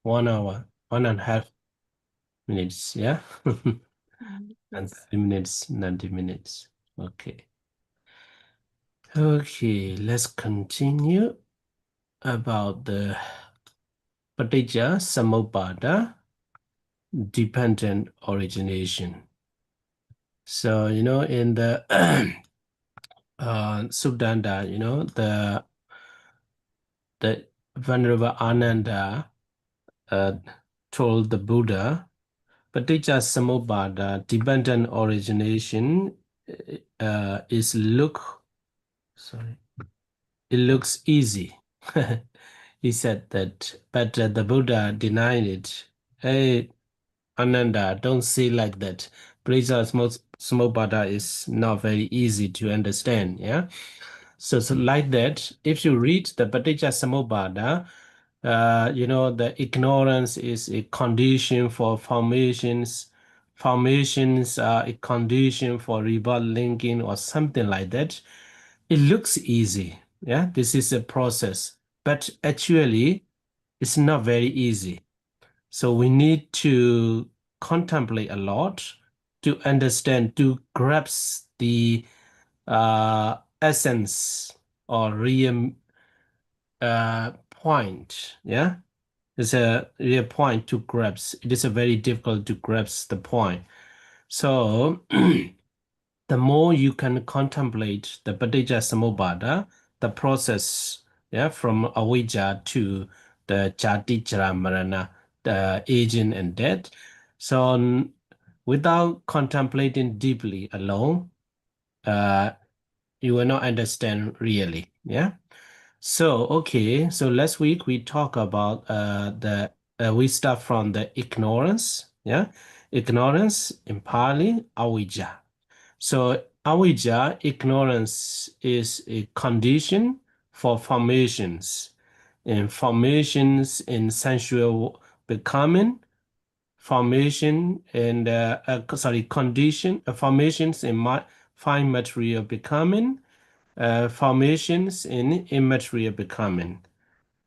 1 hour, 1.5 minutes, yeah? And 30 minutes, 90 minutes. Okay. Okay, let's continue about the Paticca Samuppada, dependent origination. So, in the Subdhanda, the Venerable Ananda told the Buddha, Paticca Samuppada, dependent origination, it looks easy. He said that, but the Buddha denied it. Hey, Ananda, don't say like that. Paticca Samuppada is not very easy to understand, yeah? So like that, if you read the Paticca Samuppada, the ignorance is a condition for formations. Formations are a condition for rebirth linking or something like that. It looks easy. Yeah, this is a process, but actually it's not very easy. So we need to contemplate a lot to understand, to grasp the essence or real point. Yeah, it's a real point to grasp. It is a very difficult to grasp the point. So the more you can contemplate the Paticca Samuppada, the process, yeah, from avijja to the jati jara marana, the aging and death. So without contemplating deeply alone, you will not understand really. Yeah. So okay. So last week we talk about we start from the ignorance. Yeah. Ignorance in Pali, avijja. So avijja, ignorance, is a condition for formations. And formations in sensual becoming, formation and condition, formations in fine material becoming, formations in immaterial becoming.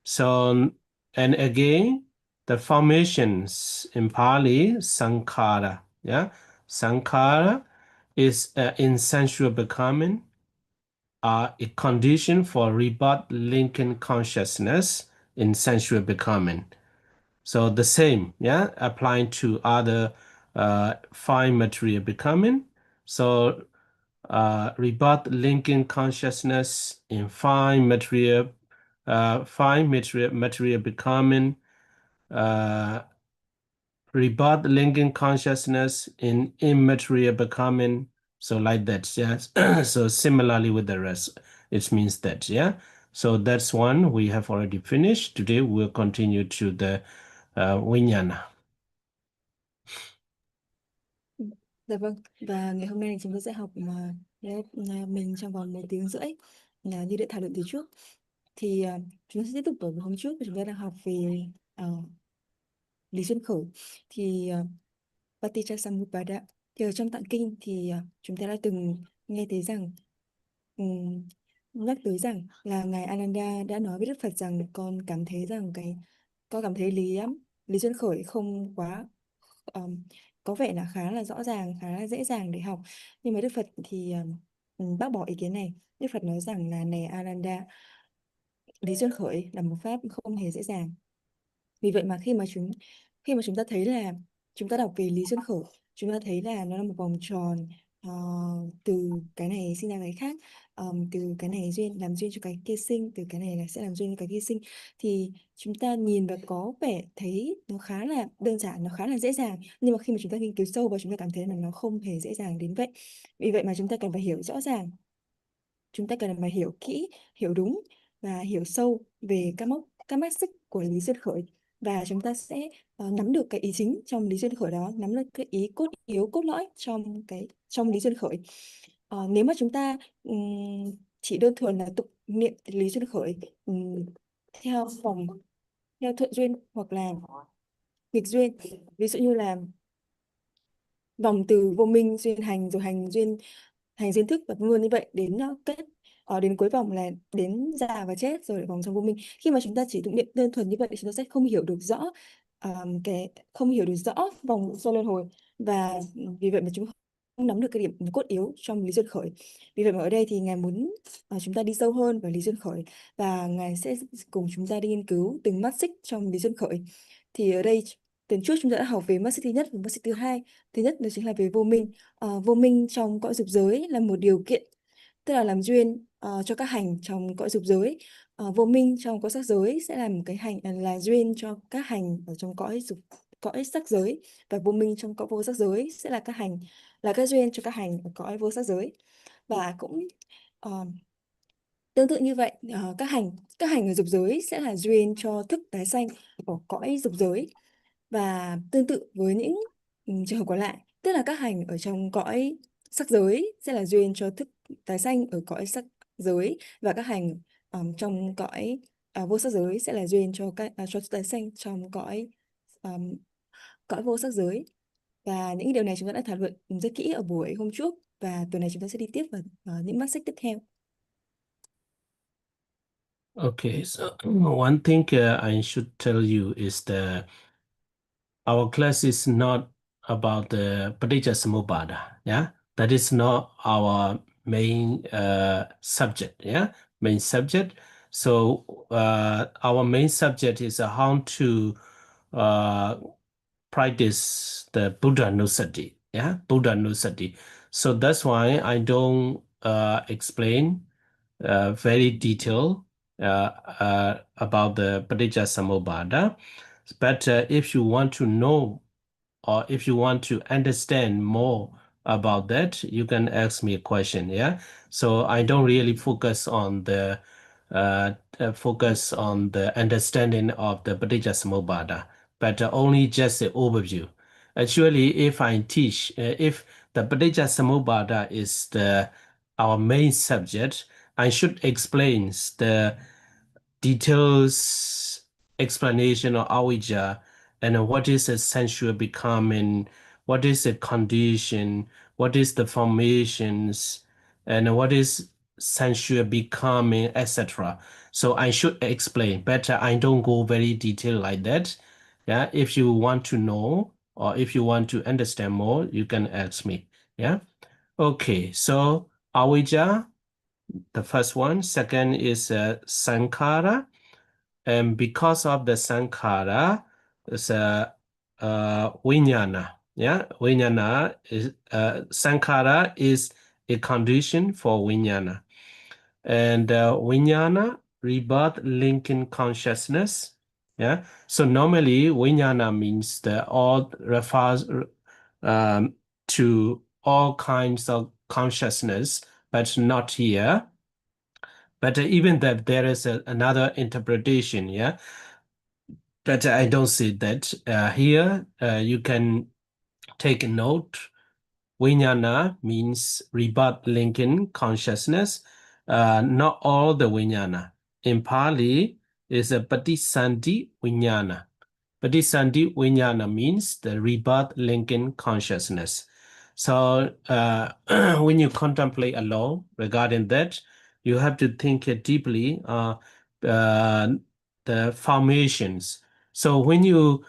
So, and again, the formations in Pali, sankhara, yeah, sankhara is in sensual becoming, are a condition for rebirth linking consciousness in sensual becoming. So the same, yeah, applying to other fine material becoming. So rebirth linking consciousness in fine material becoming, rebirth linking consciousness in immaterial becoming. So like that, yes. So similarly with the rest, it means that, yeah. So that's one we have already finished. Today we'll continue to the Vijnana. Dạ vâng, và ngày hôm nay chúng ta sẽ học lớp mình trong vòng 1 tiếng rưỡi như đã thảo luận từ trước. Thì chúng ta sẽ tiếp tục ở hôm trước, chúng ta đang học về lý duyên khởi. Thì Paticca Samuppada, thì ở trong tạng kinh thì chúng ta đã từng nghe thấy rằng nhắc tới rằng là Ngài Ananda đã nói với Đức Phật rằng con cảm thấy rằng con cảm thấy lý duyên khởi không quá có vẻ là khá là rõ ràng, khá là dễ dàng để học. Nhưng mà Đức Phật thì bác bỏ ý kiến này. Đức Phật nói rằng là này Ananda, lý duyên khởi là một pháp không hề dễ dàng. Vì vậy mà khi mà chúng ta thấy là chúng ta đọc về lý duyên khởi, chúng ta thấy là nó là một vòng tròn, từ cái này sinh ra cái khác, từ cái này làm duyên cho cái kia sinh, từ cái này là sẽ làm duyên cho cái kia sinh, thì chúng ta nhìn và có vẻ thấy nó khá là đơn giản, nó khá là dễ dàng, nhưng mà khi mà chúng ta nghiên cứu sâu vào, chúng ta cảm thấy là nó không hề dễ dàng đến vậy. Vì vậy mà chúng ta cần phải hiểu rõ ràng, chúng ta cần phải hiểu kỹ, hiểu đúng và hiểu sâu về các mắt xích của lý duyên khởi, và chúng ta sẽ nắm được cái ý chính trong lý duyên khởi đó, nắm được cái ý cốt yếu, cốt lõi trong lý duyên khởi. Nếu mà chúng ta chỉ đơn thuần là tụng niệm lý duyên khởi theo thuận duyên hoặc là nghịch duyên, ví dụ như là vòng từ vô minh duyên hành, rồi hành duyên thức, và luôn như vậy đến đến cuối vòng là đến già và chết, rồi lại vòng trong vô minh. Khi mà chúng ta chỉ tụng niệm đơn thuần như vậy thì chúng ta sẽ không hiểu được rõ cái không hiểu được rõ vòng do luân hồi, và vì vậy mà chúng không nắm được cái điểm cốt yếu trong lý duyên khởi. Vì vậy mà ở đây thì Ngài muốn chúng ta đi sâu hơn vào lý duyên khởi, và Ngài sẽ cùng chúng ta đi nghiên cứu từng mắt xích trong lý duyên khởi. Thì ở đây tuần trước chúng ta đã học về mắt xích thứ nhất và mắt xích thứ hai. Thứ nhất đó chính là về vô minh. Vô minh trong cõi dục giới là một điều kiện, tức là làm duyên cho các hành trong cõi dục giới. Vô minh trong cõi sắc giới sẽ là một cái hành là duyên cho các hành ở trong cõi sắc giới, và vô minh trong cõi vô sắc giới sẽ là các duyên cho các hành ở cõi vô sắc giới. Và cũng ờ, tương tự như vậy, các hành ở dục giới sẽ là duyên cho thức tái sanh ở cõi dục giới. Và tương tự với những trường hợp còn lại, tức là các hành ở trong cõi sắc giới sẽ là duyên cho thức tái sanh ở cõi sắc giới, và các hành trong cõi vô sắc giới sẽ là duyên cho thức tái sanh trong um, cõi vô sắc giới. Và những điều này chúng ta đã thảo luận rất kỹ ở buổi hôm trước, và tuần này chúng ta sẽ đi tiếp vào những mắt xích tiếp theo. Okay, so one thing I should tell you is that our class is not about the Paticcasamuppada. Yeah, that is not our main subject. Yeah, main subject. So our main subject is how to practice the Buddha Nusati. Yeah, Buddha Nusati. So that's why I don't explain very detailed about the Paticcasamuppada. But if you want to know, or if you want to understand more about that, you can ask me a question. Yeah. So I don't really focus on the understanding of the Paticcasamuppada, but only just the overview. Actually, if I teach, if the Paticcasamuppada is our main subject, I should explain the details explanation of avijja, and what is a sensual becoming, what is the condition, what is the formations, and what is sensual becoming, etc. So I should explain, but I don't go very detailed like that. Yeah, if you want to know, or if you want to understand more, you can ask me. Yeah. Okay, so avijja, the first one. Second is sankhara. And because of the sankhara, it's a vijnana. Yeah, vijnana is sankhara is a condition for vijnana, and vijnana, rebirth linking consciousness. Yeah, so normally vijnana means that all refers to all kinds of consciousness, but not here. But even that there is another interpretation, yeah. But I don't see that here. You can take a note. Vijnana means rebirth linking consciousness. Not all the vijnana. In Pali, is a patisandhi vijnana. Patisandhi vijnana means the rebirth linking consciousness. So when you contemplate alone regarding that, you have to think deeply the formations. So when you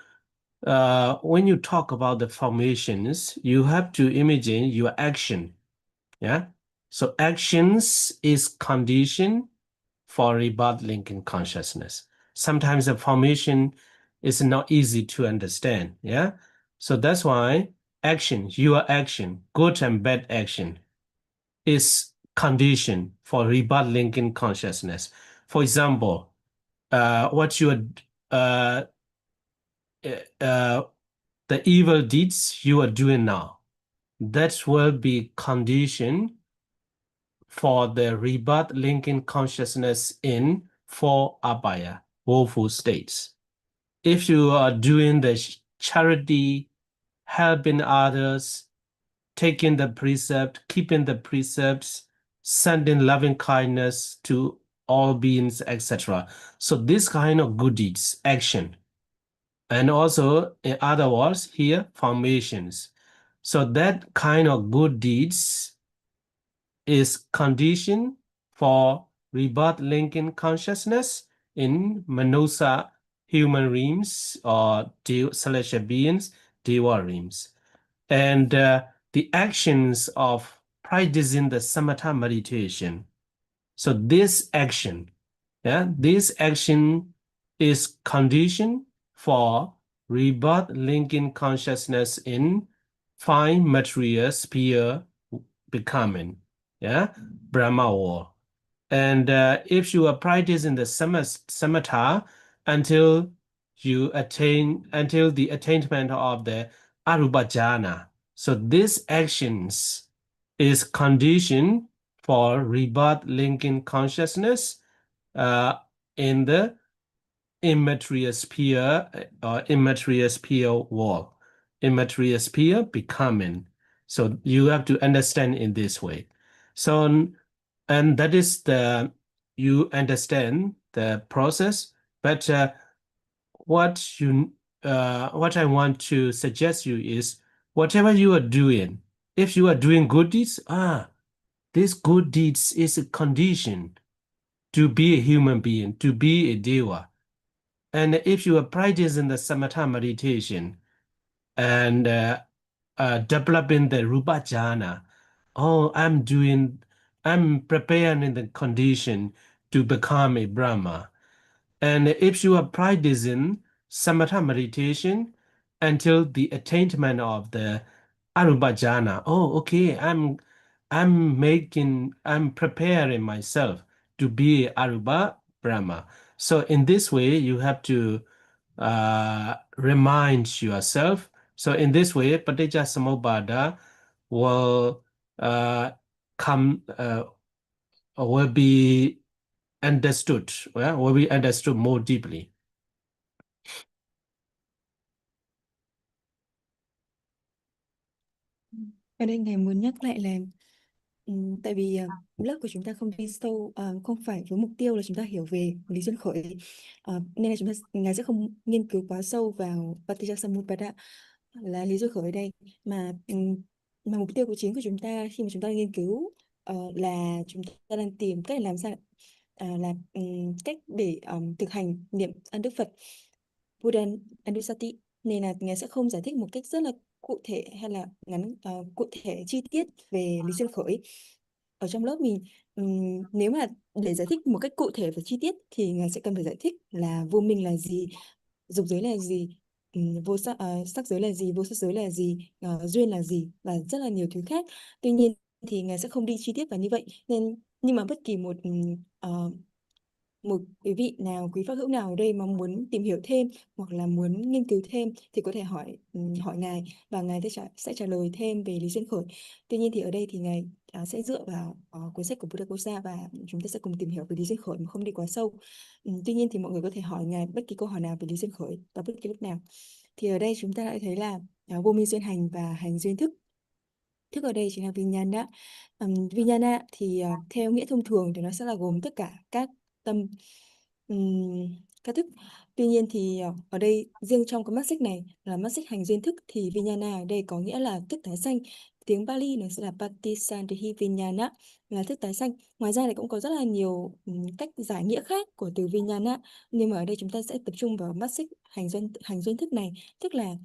talk about the formations, you have to imagine your action. Yeah. So actions is condition for rebirth linking consciousness. Sometimes the formation is not easy to understand. Yeah. So that's why your action, good and bad action, is condition for rebirth linking consciousness. For example, what you are the evil deeds you are doing now, that will be condition for the rebirth linking consciousness in four abhaya, woeful states. If you are doing the charity, helping others, taking the precept, keeping the precepts, sending loving kindness to all beings, etc. So this kind of good deeds, action. And also, in other words, here, formations. So that kind of good deeds is condition for rebirth linking consciousness in Manusa human realms or celestial beings, deva realms. And the actions of practicing the samatha meditation. So this action is condition for rebirth linking consciousness in fine material sphere becoming, Brahma world. And if you are practicing the samatha until the attainment of the arupa jhana, so these actions is condition for rebirth linking consciousness in the immaterial sphere or immaterial sphere world, immaterial sphere becoming. So you have to understand in this way. So, and that is you understand the process, but what I want to suggest you is whatever you are doing, if you are doing good deeds, this good deeds is a condition to be a human being, to be a deva. And if you are practicing the samatha meditation and developing the rupa jhana, I'm preparing the condition to become a Brahma. And if you are practicing samatha meditation until the attainment of the arupa jhana, okay, I'm preparing myself to be arupa Brahma. So in this way, you have to remind yourself. So in this way, Paticca Samuppada will will be understood, will be understood more deeply. Ở đây Ngài muốn nhắc lại là tại vì lớp của chúng ta không đi sâu, không phải với mục tiêu là chúng ta hiểu về lý duyên khởi, nên là Ngài sẽ không nghiên cứu quá sâu vào Paticcasamuppada là lý duyên khởi ở đây, mà mục tiêu chính của chúng ta khi mà chúng ta nghiên cứu là chúng ta đang tìm cách làm sao cách để thực hành niệm ân đức Phật Buddha Anusati, nên là Ngài sẽ không giải thích một cách rất là cụ thể hay là cụ thể chi tiết về lý duyên khởi ở trong lớp mình. Nếu mà để giải thích một cách cụ thể và chi tiết thì Ngài sẽ cần phải giải thích là vô minh là gì, dục giới là gì, sắc giới là gì, vô sắc giới là gì, duyên là gì và rất là nhiều thứ khác. Tuy nhiên thì Ngài sẽ không đi chi tiết vào như vậy, nhưng mà bất kỳ một quý vị nào, quý pháp hữu nào ở đây mà muốn tìm hiểu thêm hoặc là muốn nghiên cứu thêm thì có thể hỏi Ngài và Ngài sẽ trả lời thêm về lý duyên khởi. Tuy nhiên thì ở đây thì Ngài sẽ dựa vào cuốn sách của Buddha Kosa và chúng ta sẽ cùng tìm hiểu về lý duyên khởi mà không đi quá sâu. Tuy nhiên thì mọi người có thể hỏi Ngài bất kỳ câu hỏi nào về lý duyên khởi vào bất kỳ lúc nào. Thì ở đây chúng ta đã thấy là vô minh duyên hành và hành duyên thức. Thức ở đây chính là Vijnana. Vijnana thì theo nghĩa thông thường thì nó sẽ là gồm tất cả các tâm, các thức. Tuy nhiên thì ở đây riêng trong cái mắt xích này là mắt xích hành duyên thức thì Vijnana ở đây có nghĩa là thức tái sanh. Tiếng Pali nó sẽ là Patisandhi Vijnana, là thức tái sanh. Ngoài ra thì cũng có rất là nhiều cách giải nghĩa khác của từ Vijnana, nhưng mà ở đây chúng ta sẽ tập trung vào mắt xích hành duyên thức này, tức là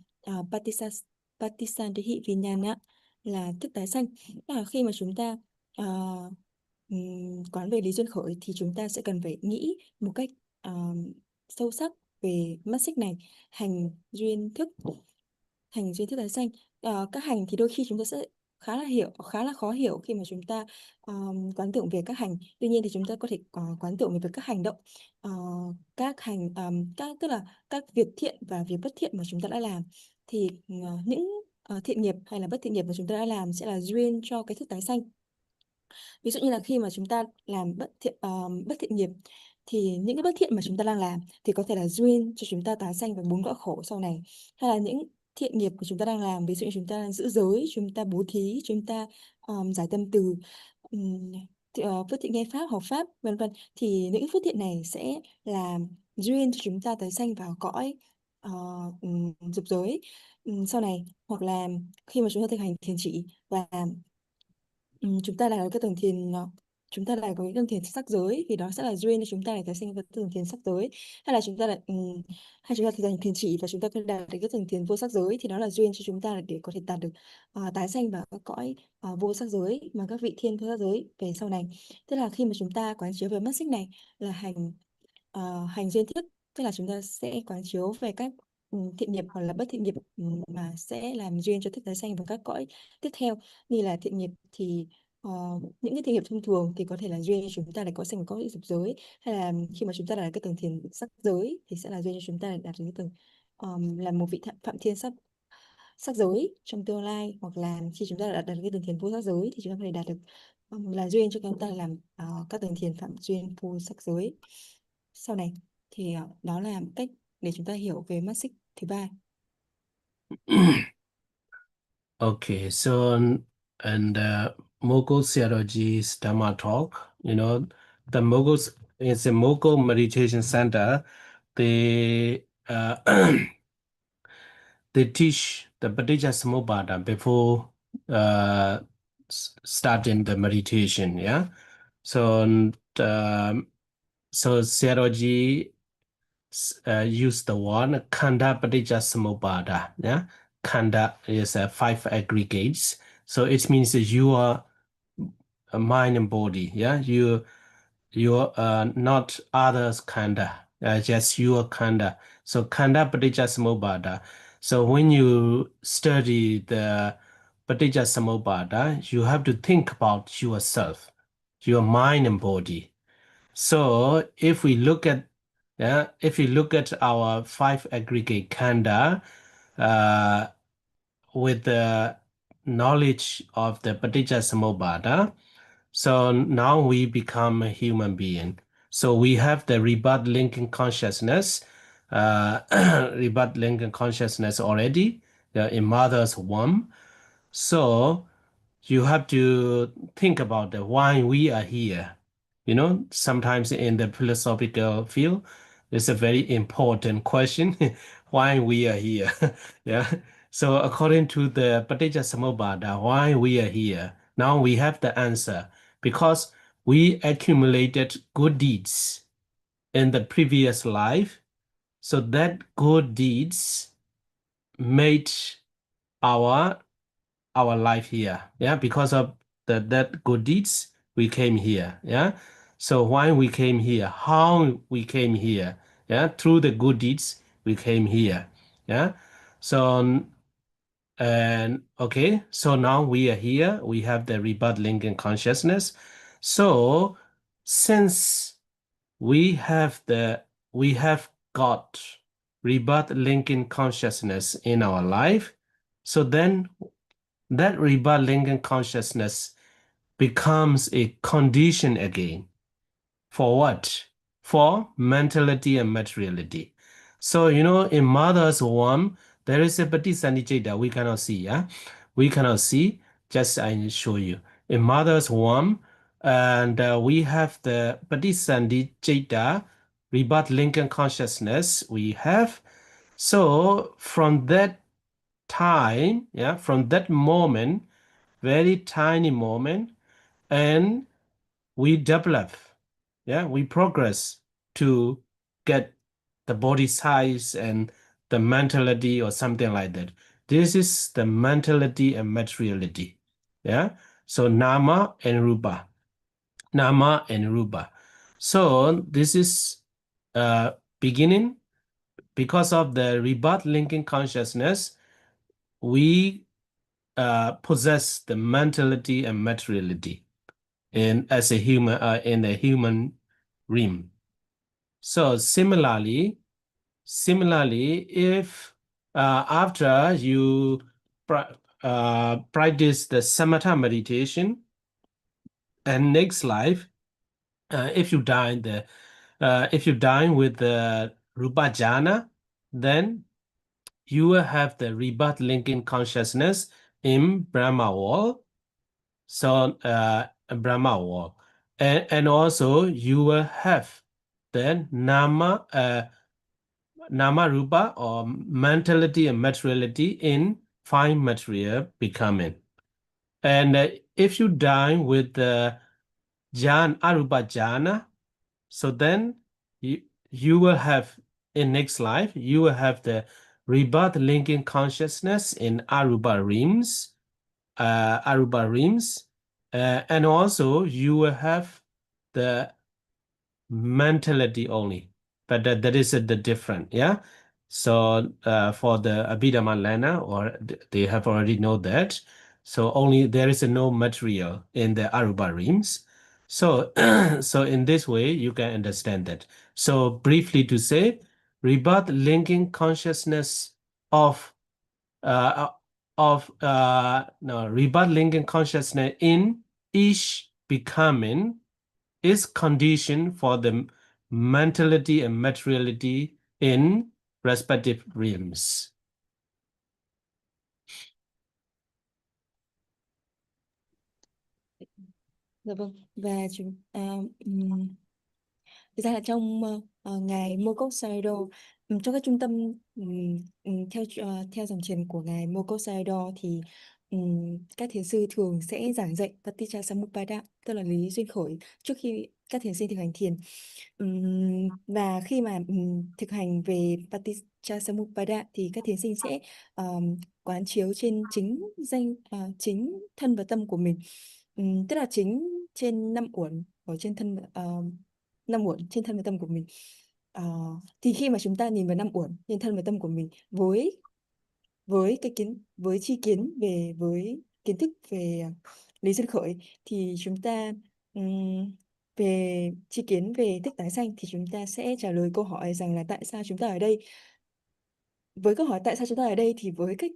Patisandhi Vijnana là thức tái sanh. Là khi mà chúng ta quán về lý duyên khởi thì chúng ta sẽ cần phải nghĩ một cách sâu sắc về mắt xích này, hành duyên thức tái sanh. Các hành thì đôi khi chúng ta sẽ khá là khó hiểu khi mà chúng ta quán tưởng về các hành. Tuy nhiên thì chúng ta có thể quán tưởng về các hành động, tức là các việc thiện và việc bất thiện mà chúng ta đã làm. Thì những thiện nghiệp hay là bất thiện nghiệp mà chúng ta đã làm sẽ là duyên cho cái thức tái sanh. Ví dụ như là khi mà chúng ta làm bất thiện nghiệp thì những cái bất thiện mà chúng ta đang làm thì có thể là duyên cho chúng ta tái sanh và bốn cõi khổ sau này. Hay là những thiện nghiệp của chúng ta đang làm, ví dụ như chúng ta giữ giới, chúng ta bố thí, chúng ta giải tâm từ, phước thiện nghe pháp, học pháp, vân vân, thì những phước thiện này sẽ là duyên cho chúng ta tái sanh vào cõi dục giới sau này. Hoặc là khi mà chúng ta thực hành thiền chỉ và chúng ta là cái tầng thiền chúng ta lại có cái tầng thiền sắc giới thì đó sẽ là duyên cho chúng ta để tái sinh với tầng thiền sắc giới, hay là chúng ta lại hay chúng ta thành thiền chỉ và chúng ta đạt được cái tầng thiền vô sắc giới thì đó là duyên cho chúng ta để có thể đạt được tái sanh vào các cõi vô sắc giới mà các vị thiên vô sắc giới về sau này. Tức là khi mà chúng ta quán chiếu về mắt xích này là hành duyên thức, tức là chúng ta sẽ quán chiếu về các thiện nghiệp hoặc là bất thiện nghiệp mà sẽ làm duyên cho thức tái sanh vào các cõi tiếp theo. Như là thiện nghiệp thì những cái thiện nghiệp thông thường thì có thể là duyên cho chúng ta để có sanh có dục giới, hay là khi mà chúng ta đạt cái tầng thiền sắc giới thì sẽ là duyên cho chúng ta để đạt đến cái tầng là một vị phạm thiên sắc sắc giới trong tương lai, hoặc là khi chúng ta đạt được cái tầng thiền vô sắc giới thì chúng ta có thể đạt được là duyên cho chúng ta làm các tầng thiền phạm duyên vô sắc giới sau này. Thì đó là cách để chúng ta hiểu về mắt xích thứ ba. Okay, so and Mughal Sayadawji's Dhamma talk, the Mughals is a Mughal meditation center. They they teach the Paticca before starting the meditation. Yeah, so so Sayadawji use the one Khanda Paticca. Yeah, Khanda is 5 aggregates, so it means that you are a mind and body. Yeah, you not others Khanda, just your Khanda. So Khanda Paticca. So when you study the Paticca, you have to think about yourself, your mind and body. So if we look at our 5 aggregate khanda with the knowledge of the Paticca, so now we become a human being. So we have the rebirth linking consciousness, rebirth linking consciousness already in mother's womb. So you have to think about why we are here. Sometimes in the philosophical field, it's a very important question, why we are here. Yeah. So according to the Paticca, why we are here, now we have the answer. Because we accumulated good deeds in the previous life, so that good deeds made our life here. Yeah, because of that good deeds, we came here. Yeah. So why we came here, how we came here. Yeah, through the good deeds, we came here. Yeah. So and okay, so now we are here. We have the rebirth linking consciousness. So since we have got rebirth linking consciousness in our life, so then that rebirth linking consciousness becomes a condition again. For what? For mentality and materiality. So, in mother's womb, there is a Paticca we cannot see. Yeah? We cannot see. Just I show you. In mother's womb, and we have the Paticca rebirth linking consciousness we have. So, from that time, yeah, from that moment, very tiny moment, and we develop, yeah, we progress to get the body size and the mentality or something like that. This is the mentality and materiality. Yeah. So nama and rupa. So this is beginning. Because of the rebirth linking consciousness, we possess the mentality and materiality as a human in the human realm. So similarly, if after you practice the samatha meditation, and next life, if you die with the rupa jhana, then you will have the rebirth linking consciousness in Brahma world. So Brahma world, and also you will have the nama rupa or mentality and materiality in fine material becoming. And if you die with the Arupa jhana. So then you will have, in next life, you will have the rebirth linking consciousness in Arupa realms, and also you will have the mentality only, but that is the different, yeah. So for the Abhidhamma Lena, or they have already know that. So only there is no material in the Arupa realms. So so in this way you can understand that. So briefly to say, rebirth linking consciousness of rebirth linking consciousness in each becoming is conditioned for the mentality and materiality in respective realms. Dạ vâng. Và thực ra là trong ngài MeerholzerstraBe, trong các trung tâm theo dòng thiền của ngài MeerholzerstraBe thì các thiền sư thường sẽ giảng dạy Paticcasamuppada, tức là lý duyên khởi, trước khi các thiền sinh thực hành thiền. Và khi mà thực hành về Paticcasamuppada thì các thiền sinh sẽ quán chiếu trên chính thân và tâm của mình. Tức là chính trên năm uẩn ở trên thân, năm uẩn trên thân và tâm của mình. Thì khi mà chúng ta nhìn vào năm uẩn trên thân và tâm của mình với tri kiến với kiến thức về lý duyên khởi, thì chúng ta về tri kiến về thức tái sanh thì chúng ta sẽ trả lời câu hỏi rằng là tại sao chúng ta ở đây. Với câu hỏi tại sao chúng ta ở đây thì với cách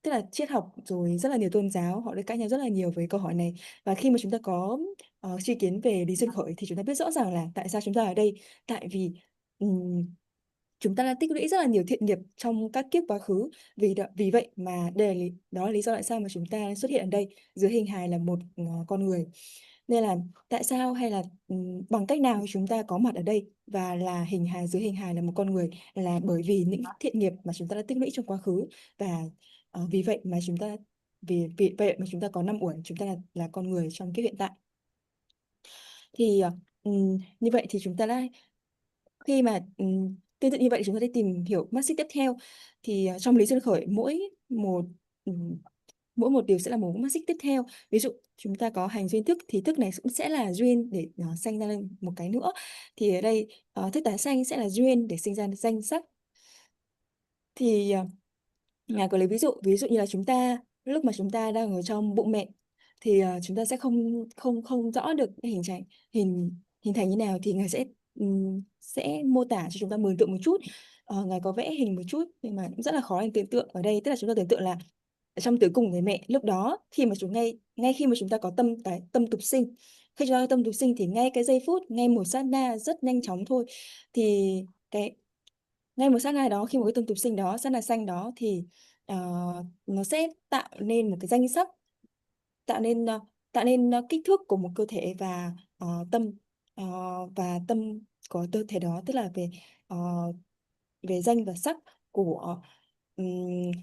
tức là triết học rồi rất là nhiều tôn giáo họ đã cãi nhau rất là nhiều với câu hỏi này, và khi mà chúng ta có tri kiến về lý duyên khởi thì chúng ta biết rõ ràng là tại sao chúng ta ở đây. Tại vì chúng ta đã tích lũy rất là nhiều thiện nghiệp trong các kiếp quá khứ, vì vậy mà đây là đó là lý do tại sao mà chúng ta xuất hiện ở đây dưới hình hài là một con người. Nên là tại sao hay là bằng cách nào chúng ta có mặt ở đây và là dưới hình hài là một con người, là bởi vì những thiện nghiệp mà chúng ta đã tích lũy trong quá khứ, và vì vậy mà chúng ta có năm uẩn, chúng ta là con người trong kiếp hiện tại. Thì như vậy thì chúng ta đã, khi mà tương tự như vậy chúng ta đi tìm hiểu mắt xích tiếp theo, thì trong lý duyên khởi mỗi một điều sẽ là một mắt xích tiếp theo. Ví dụ chúng ta có hành duyên thức thì thức này cũng sẽ là duyên để sanh ra lên một cái nữa, thì ở đây thức tái sanh sẽ là duyên để sinh ra danh sắc. Thì ngài có lấy ví dụ như là lúc mà chúng ta đang ở trong bụng mẹ thì chúng ta sẽ không không không rõ được cái hình thành như nào, thì ngài sẽ mô tả cho chúng ta mường tượng một chút. Ngài có vẽ hình một chút nhưng mà cũng rất là khó để tưởng tượng ở đây, tức là chúng ta tưởng tượng là ở trong tử cung người mẹ, lúc đó khi mà ngay khi mà chúng ta có tâm tục sinh, khi chúng ta có tâm tục sinh thì ngay cái giây phút, ngay một sát na rất nhanh chóng thôi, thì ngay một sát na đó, khi một cái tâm tục sinh đó, sát na sanh đó, thì ờ, nó sẽ tạo nên một cái danh sắc, tạo nên kích thước của một cơ thể và tâm, ờ, và tâm của cơ thể đó, tức là ờ, về danh và sắc của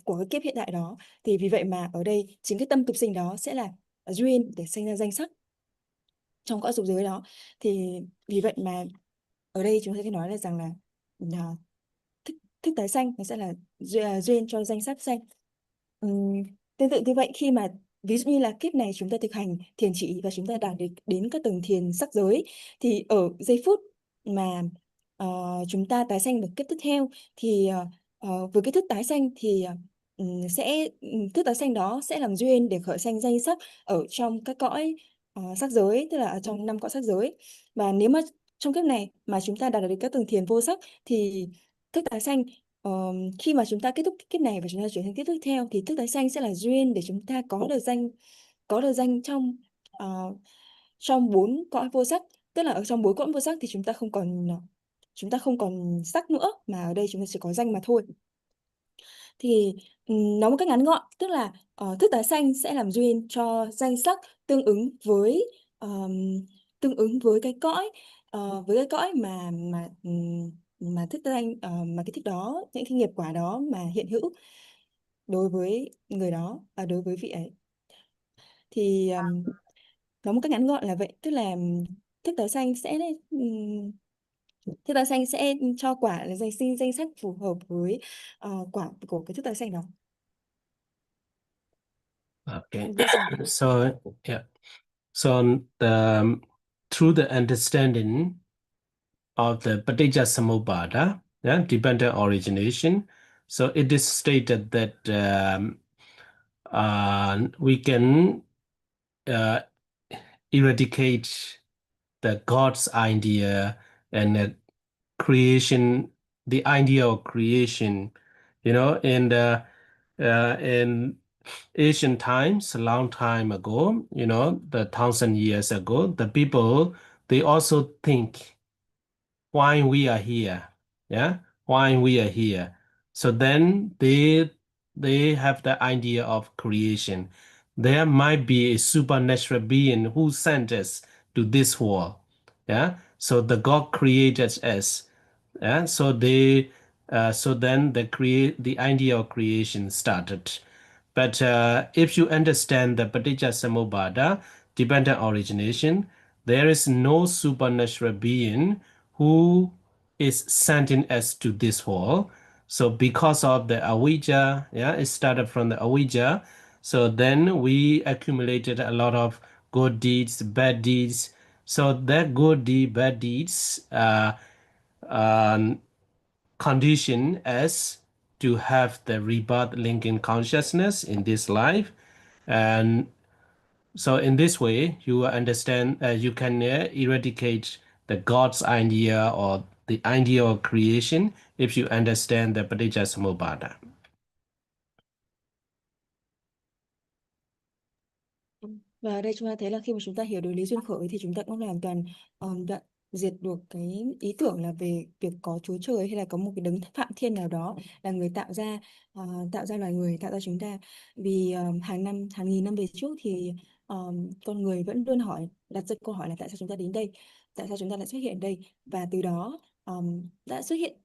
cái kiếp hiện tại đó. Thì vì vậy mà ở đây chính cái tâm tục sinh đó sẽ là duyên để sinh ra danh sắc trong cõi dục giới đó. Thì vì vậy mà ở đây chúng ta sẽ nói là rằng là thức tái sanh nó sẽ là duyên cho danh sắc sanh. Tương tự như vậy, khi mà ví dụ như là kiếp này chúng ta thực hành thiền chỉ và chúng ta đạt đến các tầng thiền sắc giới, thì ở giây phút mà chúng ta tái sanh được kiếp tiếp theo thì với cái thức tái sanh thì thức tái sanh đó sẽ làm duyên để khởi sanh danh sắc ở trong các cõi sắc giới, tức là ở trong 5 cõi sắc giới. Và nếu mà trong kiếp này mà chúng ta đạt được các tầng thiền vô sắc thì thức tái sanh, khi mà chúng ta kết thúc kiếp này và chúng ta chuyển sang kiếp tiếp theo thì thức tái sanh sẽ là duyên để chúng ta có được danh trong 4 cõi vô sắc. Tức là ở trong 4 cõi vô sắc thì chúng ta không còn sắc nữa, mà ở đây chúng ta chỉ có danh mà thôi. Thì nói một cách ngắn gọn, tức là thức tái sanh sẽ làm duyên cho danh sắc tương ứng với cái cõi, mà thức tái sanh, mà cái thức đó, những cái nghiệp quả đó mà hiện hữu đối với người đó, đối với vị ấy. Thì Nói một cách ngắn gọn là vậy, tức là thức tái sanh sẽ thức tái sanh sẽ cho quả là danh sách phù hợp với quả của cái thức tái sanh đó. Okay. Biết rồi. So yeah. So through the understanding of the Paticca yeah, dependent origination, so it is stated that we can eradicate the God's idea and creation, the idea of creation, in ancient times, a long time ago, the 1,000 years ago, the people, they also think why we are here. Yeah, why we are here. So then they have the idea of creation. There might be a supernatural being who sent us to this world. Yeah, so the God created us. Yeah, so then the idea of creation started. But if you understand the Paticca dependent origination, there is no supernatural being who is sending us to this world. So because of the avijja, yeah, it started from the avijja. So then we accumulated a lot of good deeds, bad deeds. So that good deed, bad deeds, um, condition us to have the rebirth linking consciousness in this life. And so in this way, you understand, you can eradicate the God's idea or the idea of creation if you understand the Paticca. Và ở đây chúng ta thấy là khi mà chúng ta hiểu được lý duyên khởi thì chúng ta cũng hoàn toàn đoạn diệt được cái ý tưởng là về việc có Chúa Trời hay là có một cái đấng phạm thiên nào đó là người tạo ra loài người, tạo ra chúng ta. Vì hàng nghìn năm về trước thì con người vẫn luôn đặt ra câu hỏi là tại sao chúng ta đến đây, tại sao chúng ta lại xuất hiện đây, và từ đó đã xuất hiện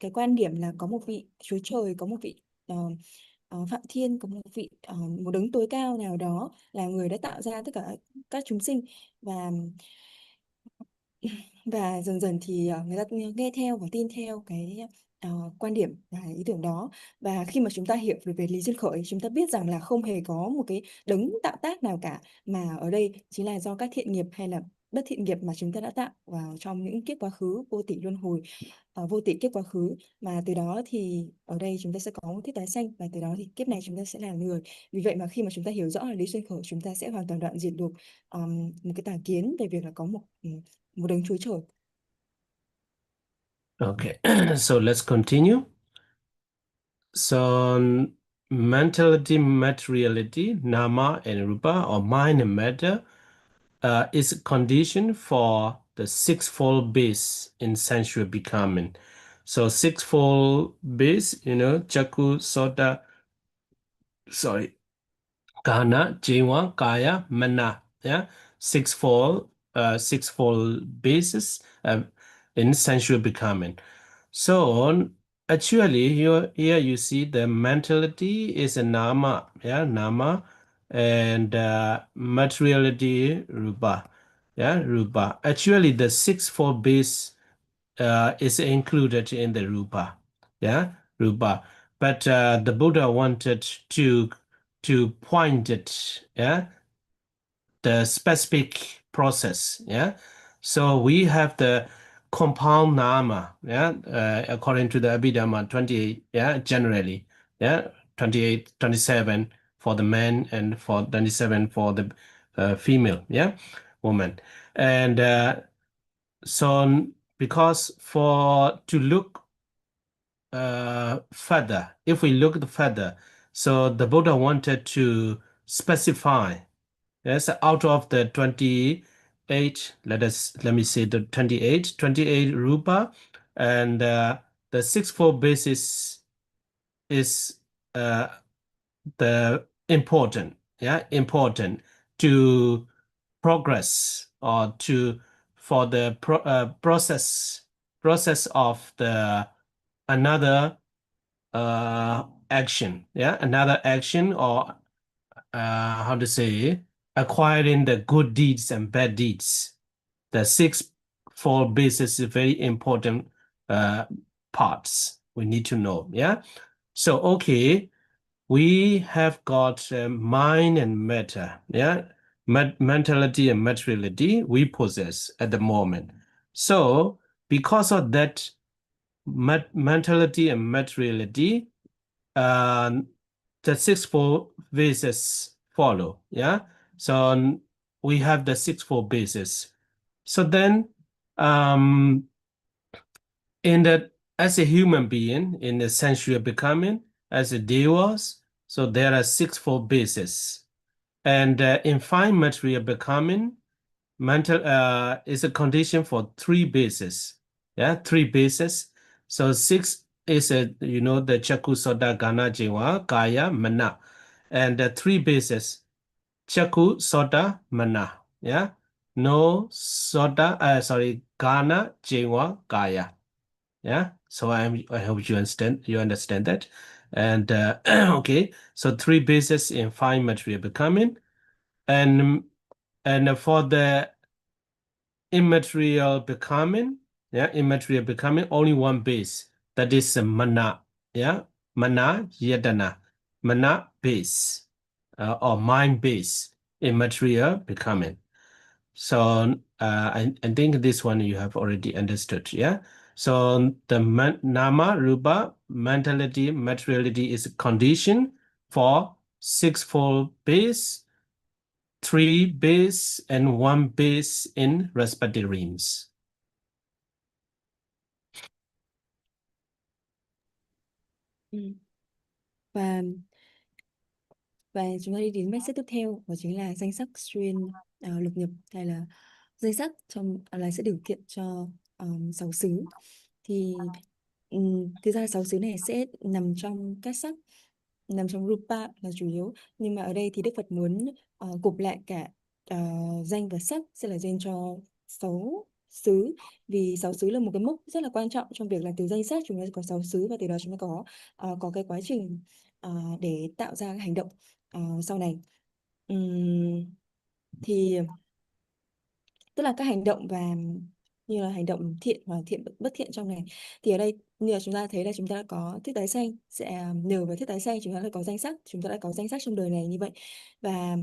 cái quan điểm là có một vị Chúa Trời, có một vị Phạm Thiên, có một vị một đấng tối cao nào đó là người đã tạo ra tất cả các chúng sinh. Và dần dần thì người ta nghe theo và tin theo cái quan điểm và ý tưởng đó. Và khi mà chúng ta hiểu về lý duyên khởi, chúng ta biết rằng là không hề có một cái đấng tạo tác nào cả, mà ở đây chính là do các thiện nghiệp hay là bất thiện nghiệp mà chúng ta đã tạo vào trong những kiếp quá khứ vô tỷ luân hồi, vô tỷ kiếp quá khứ, mà từ đó thì ở đây chúng ta sẽ có một kiếp tái sanh, và từ đó thì kiếp này chúng ta sẽ là người. Vì vậy mà khi mà chúng ta hiểu rõ là lý duyên khởi, chúng ta sẽ hoàn toàn đoạn diệt được một cái tà kiến về việc là có một đấng Chúa Trời. Okay, so let's continue. So mentality, materiality, nama and rupa, or mind and matter, is a condition for the sixfold base in sensual becoming. So sixfold base, Chaku, Sota, Kahana, Jiva, Kaya, Mana. Yeah, sixfold bases in sensual becoming. So actually, here you see the mentality is a nama, yeah, nama, and materiality rupa, yeah, rupa. Actually, the sixfold base is included in the rupa, yeah, rupa. But the Buddha wanted to point it, yeah, the specific process, yeah. So we have the compound nama, yeah, according to the Abhidhamma 28, yeah, generally, yeah, 28, 27 for the man and for 27 for the female, yeah, woman. And so because to look further, if we look further, so the Buddha wanted to specify. Yes, out of the 28, let me say the 28 rupa, and the sixfold basis is the important, yeah, important to progress or for the process of the another action, yeah, another action, or how to say, acquiring the good deeds and bad deeds. The sixfold basis is very important parts we need to know. Yeah. So okay, we have got mind and matter. Yeah, mentality and materiality we possess at the moment. So because of that mentality and materiality, the sixfold bases follow. Yeah. So we have the sixfold bases. So then, in that, as a human being, in the sensual becoming, as a devas, so there are sixfold bases. And in fine material becoming, mental is a condition for three bases. Yeah, three bases. So six is the Chakku, Soda, Gana, Jiva, Kaya, Mana. And the three bases, Chakku, Soda, Mana. Yeah. No Soda, Gana, Jiva, Kaya. Yeah. So I hope you understand that. And okay, so three bases in fine material becoming. And for the immaterial becoming, only one base, that is mana. Yeah, mana yadana, mana base, or mind base, immaterial becoming. So I think this one you have already understood. Yeah. So the nama, rupa, mentality, materiality is a condition for sixfold base, three base, and one base in respective realms. Và chúng ta đi đến message tiếp theo, đó chính là danh sắc xuyên lục nhập, hay là danh sắc trong là sẽ điều kiện cho sáu xứ. Thì thực ra sáu xứ này sẽ nằm trong các sắc, nằm trong rupa là chủ yếu, nhưng mà ở đây thì Đức Phật muốn gộp lại cả danh và sắc sẽ là danh cho sáu xứ, vì sáu xứ là một cái mốc rất là quan trọng trong việc là từ danh sắc chúng ta có sáu xứ, và từ đó chúng ta có cái quá trình để tạo ra hành động sau này. Thì tức là các hành động và như là hành động thiện và bất thiện trong này, thì ở đây như là chúng ta thấy là chúng ta đã có thuyết tái sanh, sẽ nhờ vào thuyết tái sanh chúng ta đã có danh sắc, chúng ta đã có danh sắc trong đời này như vậy. Và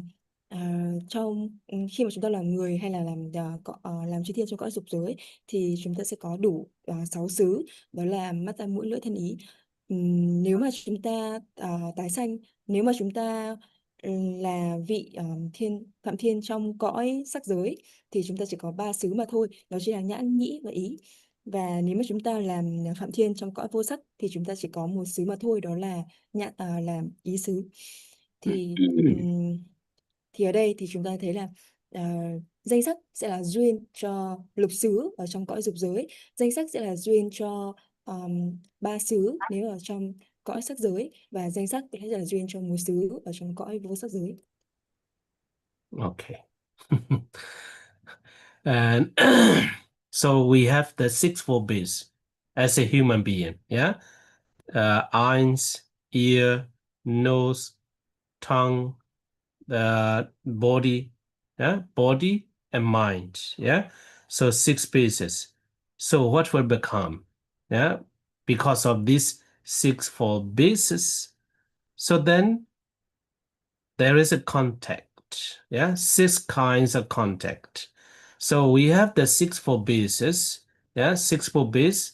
khi mà chúng ta làm người hay là làm chư thiên trong cõi dục giới, thì chúng ta sẽ có đủ sáu xứ, đó là mắt, tai, mũi, lưỡi, thân, ý. Nếu mà chúng ta tái sanh, nếu mà chúng ta là vị phạm thiên trong cõi sắc giới, thì chúng ta chỉ có ba xứ mà thôi, đó chỉ là nhãn, nhĩ và ý. Và nếu mà chúng ta làm phạm thiên trong cõi vô sắc, thì chúng ta chỉ có một xứ mà thôi, đó là là ý xứ. Thì ở đây thì chúng ta thấy là danh sắc sẽ là duyên cho lục xứ ở trong cõi dục giới, danh sắc sẽ là duyên cho ba xứ nếu ở trong cõi sắc giới, và danh sắc sẽ là duyên cho một xứ ở trong cõi vô sắc giới. Okay. And so we have the sixfold base as a human being. Yeah. Eyes, ear, nose, tongue, the body, body and mind. Yeah. So six bases. So what will become? Yeah. Because of these sixfold bases. So then there is a contact. Yeah. Six kinds of contact. So we have the sixfold bases. Yeah. Sixfold base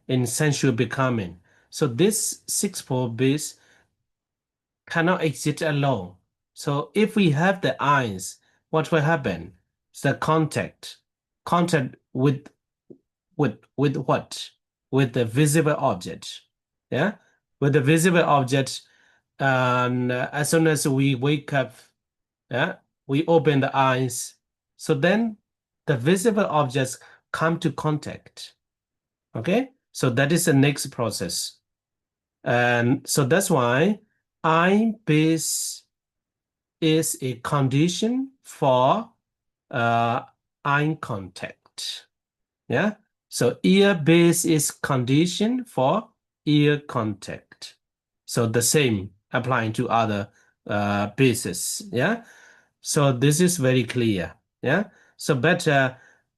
in sensual becoming. So this sixfold base cannot exist alone. So if we have the eyes, what will happen? The contact with what? With the visible object. Yeah, with the visible object. And as soon as we wake up, yeah, we open the eyes. So then the visible objects come to contact. Okay, so that is the next process. And so that's why eye base is a condition for eye contact. Yeah. So ear base is condition for ear contact. So the same applying to other bases. Yeah. So this is very clear. Yeah. So but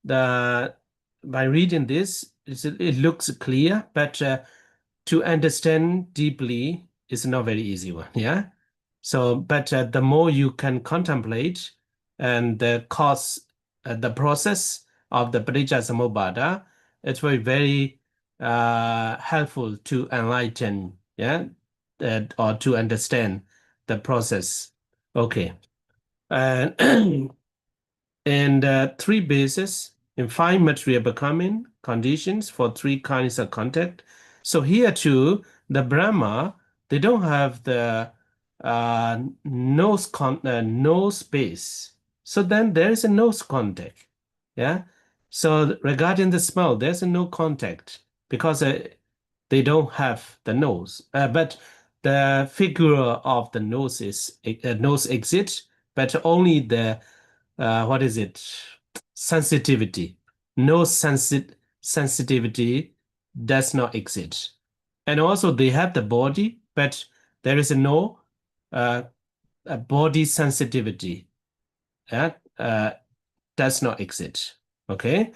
by reading this, it looks clear, but to understand deeply is not very easy one. Yeah. So but the more you can contemplate and the cause, the process of the Parijjasamuppada, it's very helpful to enlighten, yeah, or to understand the process. Okay. And and three bases in five material becoming conditions for three kinds of contact. So here too, the Brahma, they don't have the nose base. So then there is a nose contact. Yeah. So regarding the smell, there's a no contact because they don't have the nose. But the figure of the nose is nose exit, but only the what is it? Sensitivity. No sensitivity does not exist. And also they have the body, but there is no body sensitivity. Does not exist. Okay.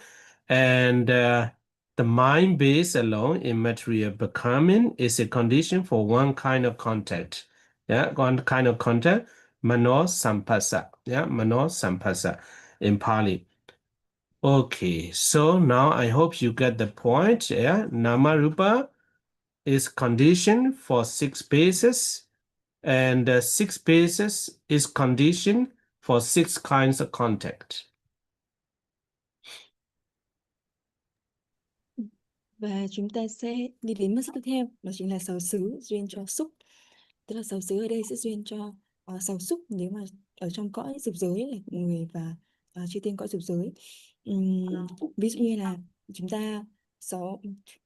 And the mind base alone in material becoming is a condition for one kind of contact. Yeah, one kind of contact, mano sampasa. Yeah, mano sampasa in Pali. Okay, so now I hope you get the point. Yeah, Namarupa is condition for six bases, and six bases is condition for six kinds of contact. Và chúng ta sẽ đi đến mắt tiếp theo, đó chính là sáu xứ duyên cho xúc. Tức là sáu xứ ở đây sẽ duyên cho sáu xúc nếu mà ở trong cõi dục giới là người và chư thiên cõi dục giới. Ví dụ như là chúng ta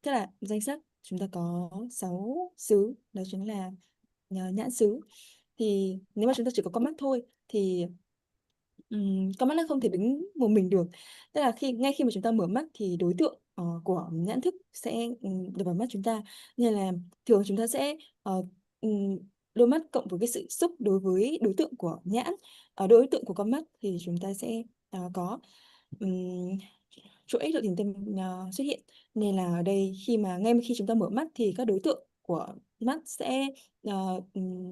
tức là danh sách chúng ta có sáu xứ, đó chính là nhãn xứ. Thì nếu mà chúng ta chỉ có con mắt thôi thì con mắt nó không thể đứng một mình được. Tức là ngay khi mà chúng ta mở mắt thì đối tượng của nhãn thức sẽ đập vào mắt chúng ta, nên là thường chúng ta sẽ đôi mắt cộng với cái sự xúc đối với đối tượng của nhãn, đối tượng của con mắt thì chúng ta sẽ có chuỗi độ tìm tâm xuất hiện. Nên là ở đây ngay khi chúng ta mở mắt thì các đối tượng của mắt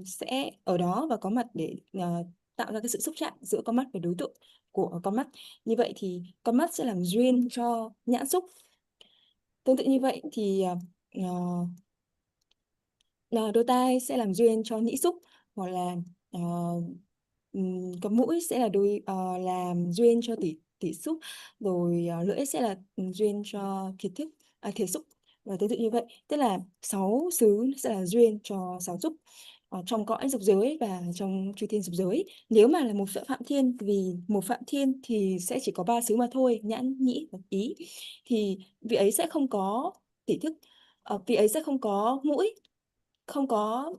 sẽ ở đó và có mặt để tạo ra cái sự xúc chạm giữa con mắt và đối tượng của con mắt. Như vậy thì con mắt sẽ làm duyên cho nhãn xúc. Tương tự như vậy thì đôi tai sẽ làm duyên cho nhĩ xúc, hoặc là con mũi sẽ là làm duyên cho tỷ xúc, rồi lưỡi sẽ là duyên cho thiệt xúc, và tương tự như vậy. Tức là sáu xứ sẽ là duyên cho sáu xúc trong cõi dục giới và trong chư thiên dục giới. Nếu mà là một phạm thiên, vì một phạm thiên thì sẽ chỉ có ba xứ mà thôi, nhãn, nhĩ và ý, thì vị ấy sẽ không có tỷ thức, vị ấy sẽ không có mũi, không có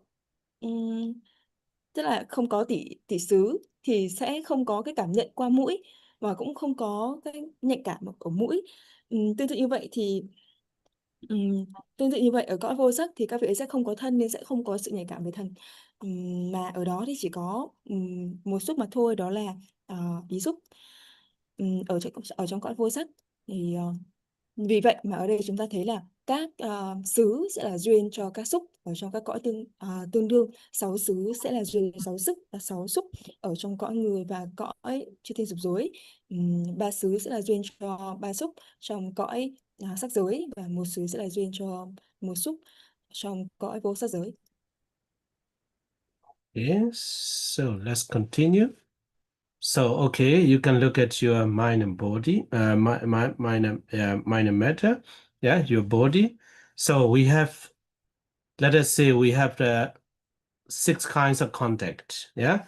tức là không có tỷ xứ thì sẽ không có cái cảm nhận qua mũi, và cũng không có cái nhạy cảm ở mũi. Tương tự như vậy thì ở cõi vô sắc thì các vị ấy sẽ không có thân nên sẽ không có sự nhạy cảm về thân. Mà ở đó thì chỉ có một xúc mà thôi, đó là ý xúc. Ở trong cõi vô sắc thì vì vậy mà ở đây chúng ta thấy là các xứ sẽ là duyên cho các xúc ở trong các cõi tương đương. Sáu xứ sẽ là duyên cho sáu sức và sáu xúc ở trong cõi người và cõi chư thiên dục giới. Ba xứ sẽ là duyên cho ba xúc trong cõi sắc giới, và một xứ sẽ là duyên cho một xúc trong cõi vô sắc giới. Yes, so let's continue. So, okay, you can look at your mind and body, mind and matter, yeah, your body. So we have, let us say we have the six kinds of contact, yeah.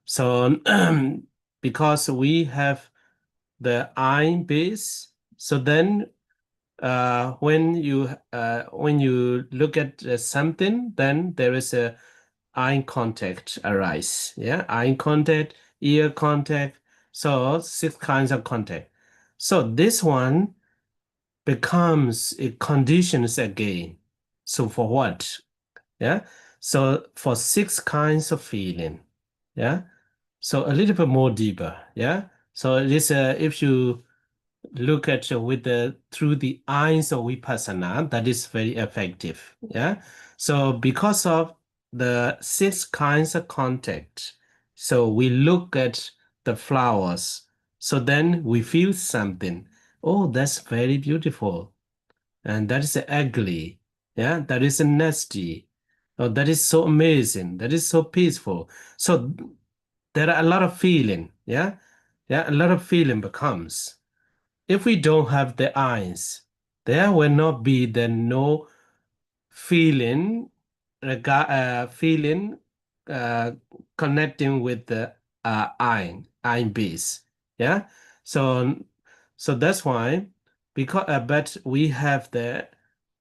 So because we have the eye base, so then when you look at something, then there is a eye contact arise. Yeah, eye contact, ear contact. So six kinds of contact. So this one becomes it conditions again. So for what? Yeah. So for six kinds of feeling. Yeah. So a little bit more deeper, yeah. So it is if you look at with through the eyes of vipassana, that is very effective, yeah. So because of the 6 kinds of contact, so we look at the flowers, so then we feel something. Oh, that's very beautiful, and that is ugly, yeah. That is nasty. Oh, that is so amazing. That is so peaceful. So there are a lot of feeling, yeah, a lot of feeling becomes. If we don't have the eyes, there will not be the no feeling, feeling uh, connecting with the eye base. Yeah. So that's why, because but we have the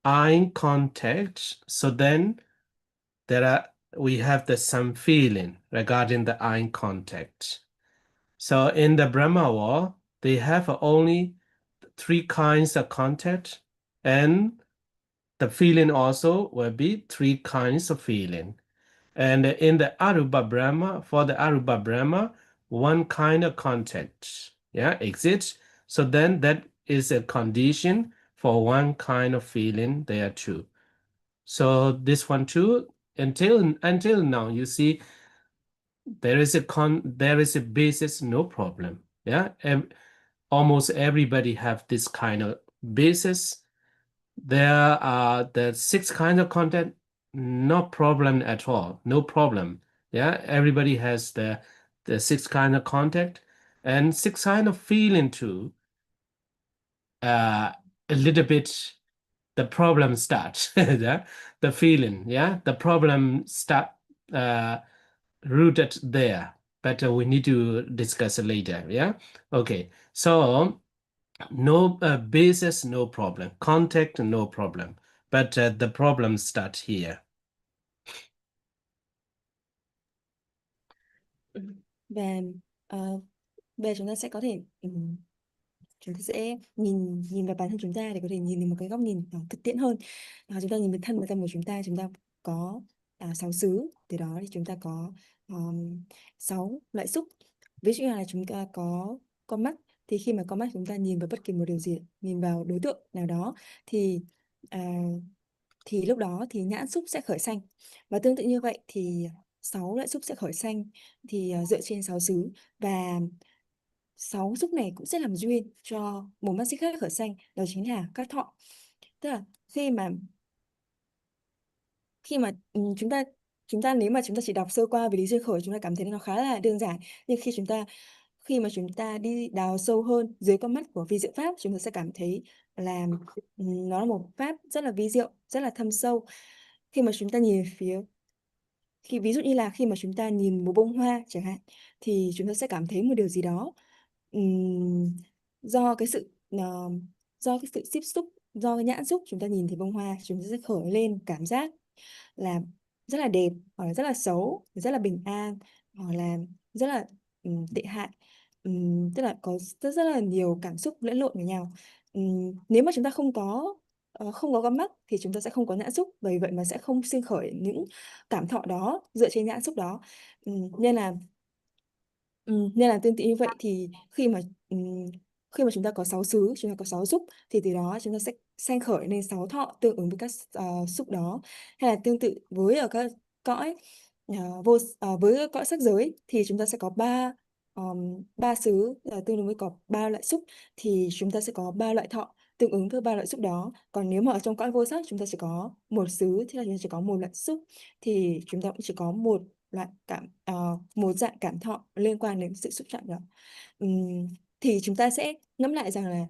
eye contact. So then we have the some feeling regarding the eye contact. So in the Brahma wall, they have only 3 kinds of contact, and the feeling also will be 3 kinds of feeling. And in the Arupa Brahma, for the Arupa Brahma, 1 kind of contact, yeah, exists. So then that is a condition for 1 kind of feeling there too. So this one too, until now, you see, there is a basis, no problem. Yeah, almost everybody have this kind of basis. There are the 6 kinds of content, no problem at all, no problem. Yeah, everybody has the 6 kind of contact and 6 kind of feeling too. A little bit the problem start. Yeah, the feeling, yeah, the problem start uh, rooted there, but we need to discuss it later. Yeah, okay. So no basis, no problem. Contact, no problem. But the problem start here. Và bây giờ chúng ta sẽ có thể chúng ta sẽ nhìn nhìn vào bản thân chúng ta để có thể nhìn được một cái góc nhìn thực tiễn hơn. Chúng ta nhìn vào thân và tâm của chúng ta có 6 xứ, từ đó thì chúng ta có 6 loại xúc. Ví dụ như là chúng ta có con mắt, thì khi mà con mắt chúng ta nhìn vào bất kỳ một điều gì, nhìn vào đối tượng nào đó, thì lúc đó thì nhãn xúc sẽ khởi sanh. Và tương tự như vậy thì 6 loại xúc sẽ khởi sanh, thì dựa trên 6 xứ, và 6 xúc này cũng sẽ làm duyên cho một mắt xích khác khởi sanh, đó chính là các thọ. Tức là khi mà chúng ta nếu mà chúng ta chỉ đọc sơ qua về lý duyên khởi, chúng ta cảm thấy nó khá là đơn giản, nhưng khi mà chúng ta đi đào sâu hơn dưới con mắt của vi diệu pháp, chúng ta sẽ cảm thấy là nó là một pháp rất là vi diệu, rất là thâm sâu. Khi mà chúng ta nhìn ví dụ như là khi mà chúng ta nhìn một bông hoa chẳng hạn, thì chúng ta sẽ cảm thấy một điều gì đó do cái sự tiếp xúc, do cái nhãn xúc, chúng ta nhìn thấy bông hoa, chúng ta sẽ khởi lên cảm giác là rất là đẹp, hoặc là rất là xấu, rất là bình an, hoặc là rất là tệ hại. Tức là có rất là nhiều cảm xúc lẫn lộn với nhau. Nếu mà chúng ta không có con mắt thì chúng ta sẽ không có nhãn xúc, bởi vậy mà sẽ không sinh khởi những cảm thọ đó dựa trên nhãn xúc đó. Nên là tương tự như vậy, thì khi mà chúng ta có 6 xứ, chúng ta có 6 xúc, thì từ đó chúng ta sẽ sanh khởi nên 6 thọ tương ứng với các xúc đó. Hay là tương tự với ở các cõi với cõi sắc giới, thì chúng ta sẽ có ba xứ tương ứng với có 3 loại xúc, thì chúng ta sẽ có 3 loại thọ tương ứng với 3 loại xúc đó. Còn nếu mà ở trong cõi vô sắc, chúng ta chỉ có một xứ, thế là chúng ta chỉ có một loại xúc, thì chúng ta cũng chỉ có một một dạng cảm thọ liên quan đến sự xúc chạm đó. Thì chúng ta sẽ ngẫm lại rằng là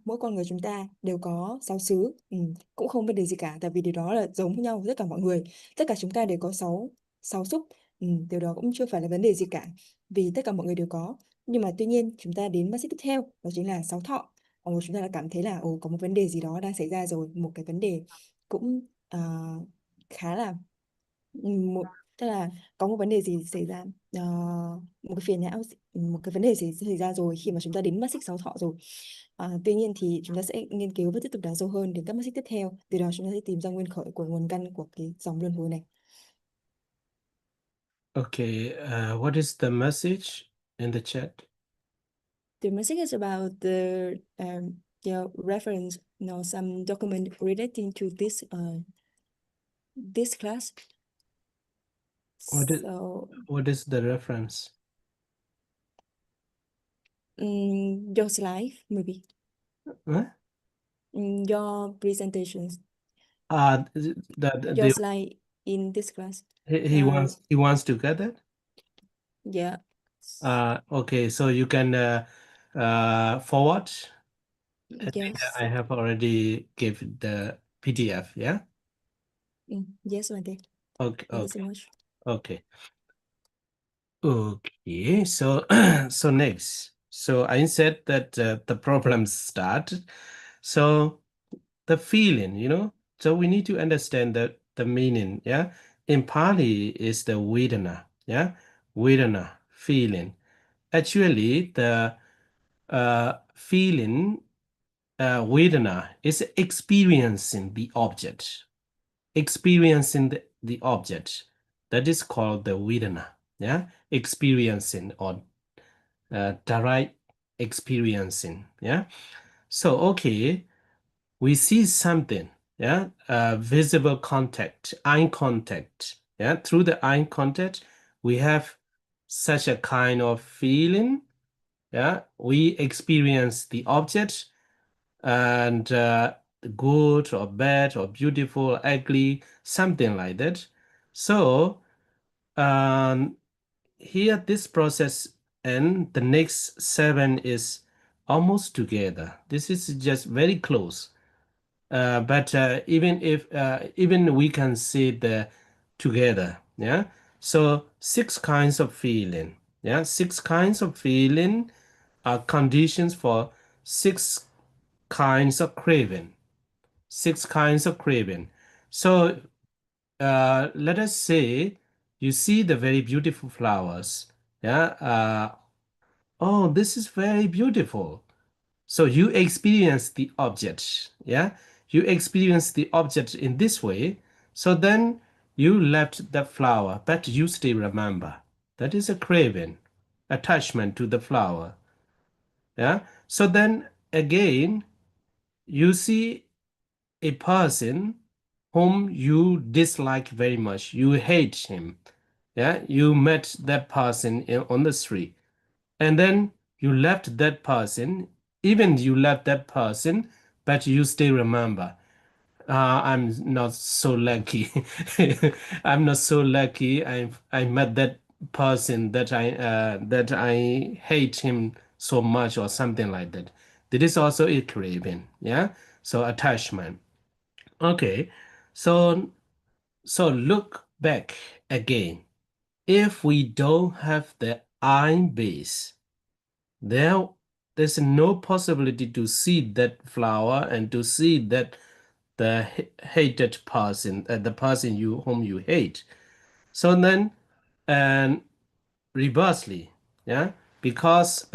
mỗi con người chúng ta đều có 6 xứ, cũng không vấn đề gì cả, tại vì điều đó là giống nhau với tất cả mọi người, tất cả chúng ta đều có sáu xúc. Điều đó cũng chưa phải là vấn đề gì cả, vì tất cả mọi người đều có. Nhưng mà tuy nhiên chúng ta đến bác sĩ tiếp theo, đó chính là 6 thọ. Chúng ta đã cảm thấy là có một vấn đề gì đó đang xảy ra rồi, một cái vấn đề cũng khá là tức là có một vấn đề gì xảy ra, một cái phiền não, một cái vấn đề gì xảy ra rồi khi mà chúng ta đến mắt xích 6 thọ rồi. Tuy nhiên thì chúng ta sẽ nghiên cứu và tiếp tục đào sâu hơn đến các mắt xích tiếp theo, từ đó chúng ta sẽ tìm ra nguyên khởi của nguồn căn của cái dòng luân hồi này. Okay, what is the message in the chat? The message is about the reference, some document relating to this class. What is the reference? Your slide, maybe. Huh? Your presentations. Your Your slide in this class. he wants to get it? Yeah. Okay, so you can forward. I think Yes. I have already give the PDF, yeah? Yes, Bante. Okay, Thank you so much. okay. Okay, so so next. So I said that the problems start. So the feeling, so we need to understand the meaning, yeah? In Pali is the Vedana, yeah? Vedana, feeling. Actually, the feeling, Vedana, is experiencing the object. Experiencing the object. That is called the Vedana, yeah? Experiencing or direct experiencing, yeah? So, okay, we see something, yeah, visible contact, eye contact, yeah. Through the eye contact, we have such a kind of feeling, yeah. We experience the object, and good or bad or beautiful, ugly, something like that. So here this process and the next 7 is almost together. This is just very close. But even if even we can see the together, yeah. So 6 kinds of feeling, yeah. 6 kinds of feeling are conditions for 6 kinds of craving. 6 kinds of craving. So let us say you see the very beautiful flowers, yeah. Oh, this is very beautiful. So you experience the object, yeah? You experience the object in this way. So then you left the flower, but you still remember. That is a craving, attachment to the flower, yeah? So then again, you see a person whom you dislike very much. You hate him, yeah? You met that person on the street. And then you left that person, even you left that person, but you still remember. I'm not so lucky. I'm not so lucky. I met that person that I hate him so much or something like that. That is also a craving, yeah. So attachment. Okay, so look back again. If we don't have the I base, there's no possibility to see that flower and to see that the hated person, the person whom you hate. So then, and reversely, yeah, because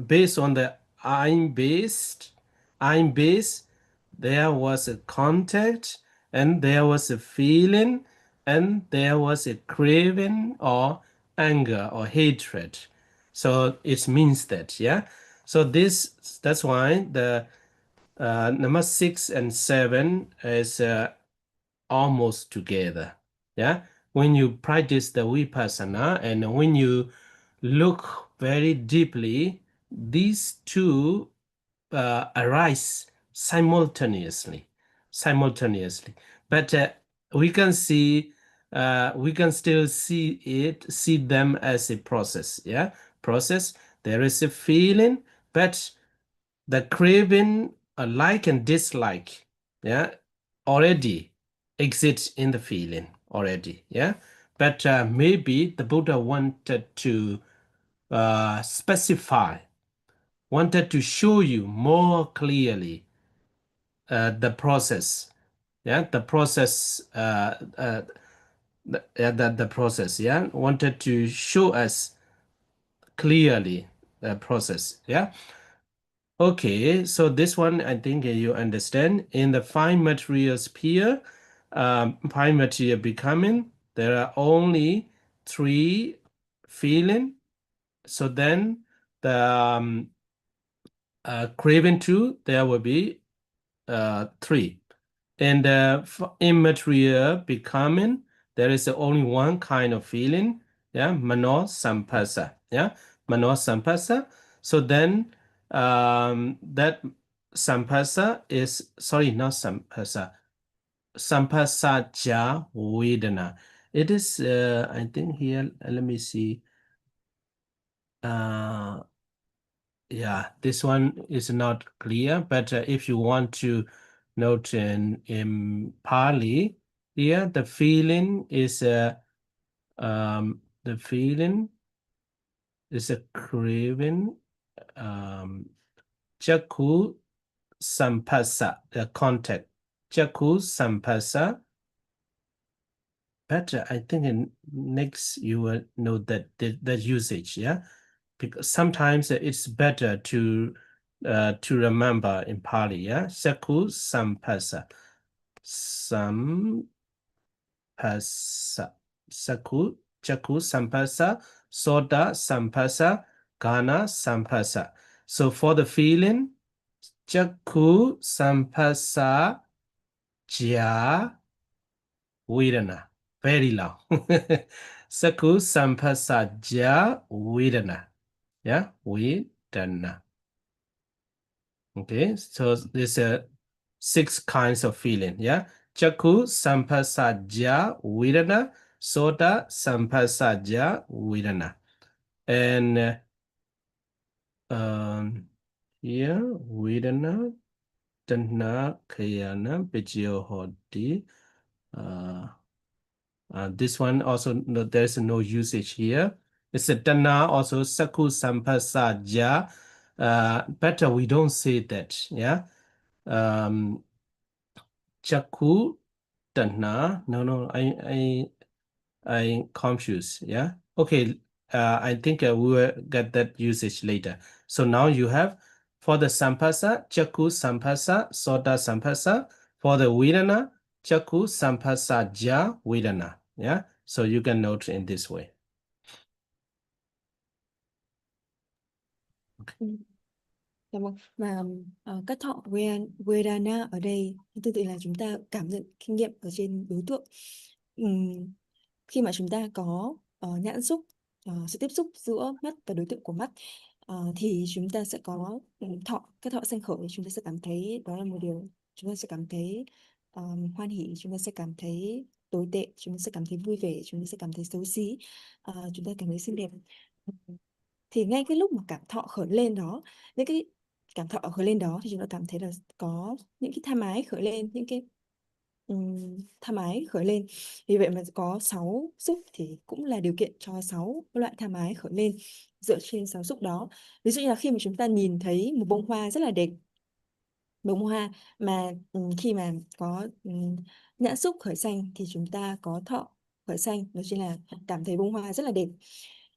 based on the I'm base, there was a contact, and there was a feeling, and there was a craving or anger or hatred. So it means that, yeah. So that's why the number 6 and 7 is almost together. Yeah, when you practice the vipassana and when you look very deeply, these two arise simultaneously. But we can we can still see them as a process. Yeah, process. There is a feeling, but the craving, like and dislike, yeah, already exists in the feeling already, yeah. But maybe the Buddha wanted to specify, wanted to show you more clearly the process, yeah, the process, the process, yeah, wanted to show us clearly the process, yeah. Okay, so this one I think you understand. In the fine material sphere, fine material becoming, there are only three feeling. So then the craving two, there will be three. And immaterial becoming, there is only one kind of feeling, yeah, mano sampasa, yeah, mano sampasa. So then that sampasa is, sorry, not sampasa, sampasaja vedana. It is, I think here, let me see. Yeah, this one is not clear, but if you want to note in Pali, here the feeling is the feeling is a craving, Jakku sampasa, the contact, Jakku sampasa. But I think in next you will know that the usage, yeah, because sometimes it's better to remember in Pali, yeah, Jakku sampasa, sampasa, Jakku sampasa, Soda sampasa, Gana sampasa. So for the feeling, Jakku sampasa, Ja vedana. Very long. Jakku sampasa, Ja vedana. Yeah, vedana. Okay, so there's 6 kinds of feeling. Yeah, Jakku sampasaja vedana, Soda sampasaja vedana, and here vedana, tanha kayana vijayohoti. This one also there's no usage here. It's a tanha also Jakku sampasaja. Better we don't say that. Yeah. Jakku tanha. No, I confused. Yeah. Okay. I think we will get that usage later. So now you have for the sampasa, Jakku sampasa, Soda sampasa. For the vedana, Jakku sampasa ja vedana. Yeah. So you can note in this way. Dạ vâng. Và các thọ Vedana ở đây tương tự là chúng ta cảm nhận kinh nghiệm ở trên đối tượng. Khi mà chúng ta có nhãn xúc, sự tiếp xúc giữa mắt và đối tượng của mắt, thì chúng ta sẽ có các thọ sanh khởi. Chúng ta sẽ cảm thấy đó là một điều, chúng ta sẽ cảm thấy hoan hỉ, chúng ta sẽ cảm thấy tồi tệ, chúng ta sẽ cảm thấy vui vẻ, chúng ta sẽ cảm thấy xấu xí, chúng ta cảm thấy xinh đẹp. Thì ngay cái lúc mà cảm thọ khởi lên đó, những cái cảm thọ khởi lên đó thì chúng ta cảm thấy là có những cái tham ái khởi lên, những cái tham ái khởi lên. Vì vậy mà có 6 xúc thì cũng là điều kiện cho 6 loại tham ái khởi lên dựa trên 6 xúc đó. Ví dụ như là khi mà chúng ta nhìn thấy một bông hoa rất là đẹp, bông hoa mà khi mà có nhãn xúc khởi sanh thì chúng ta có thọ khởi sanh, đó chính là cảm thấy bông hoa rất là đẹp.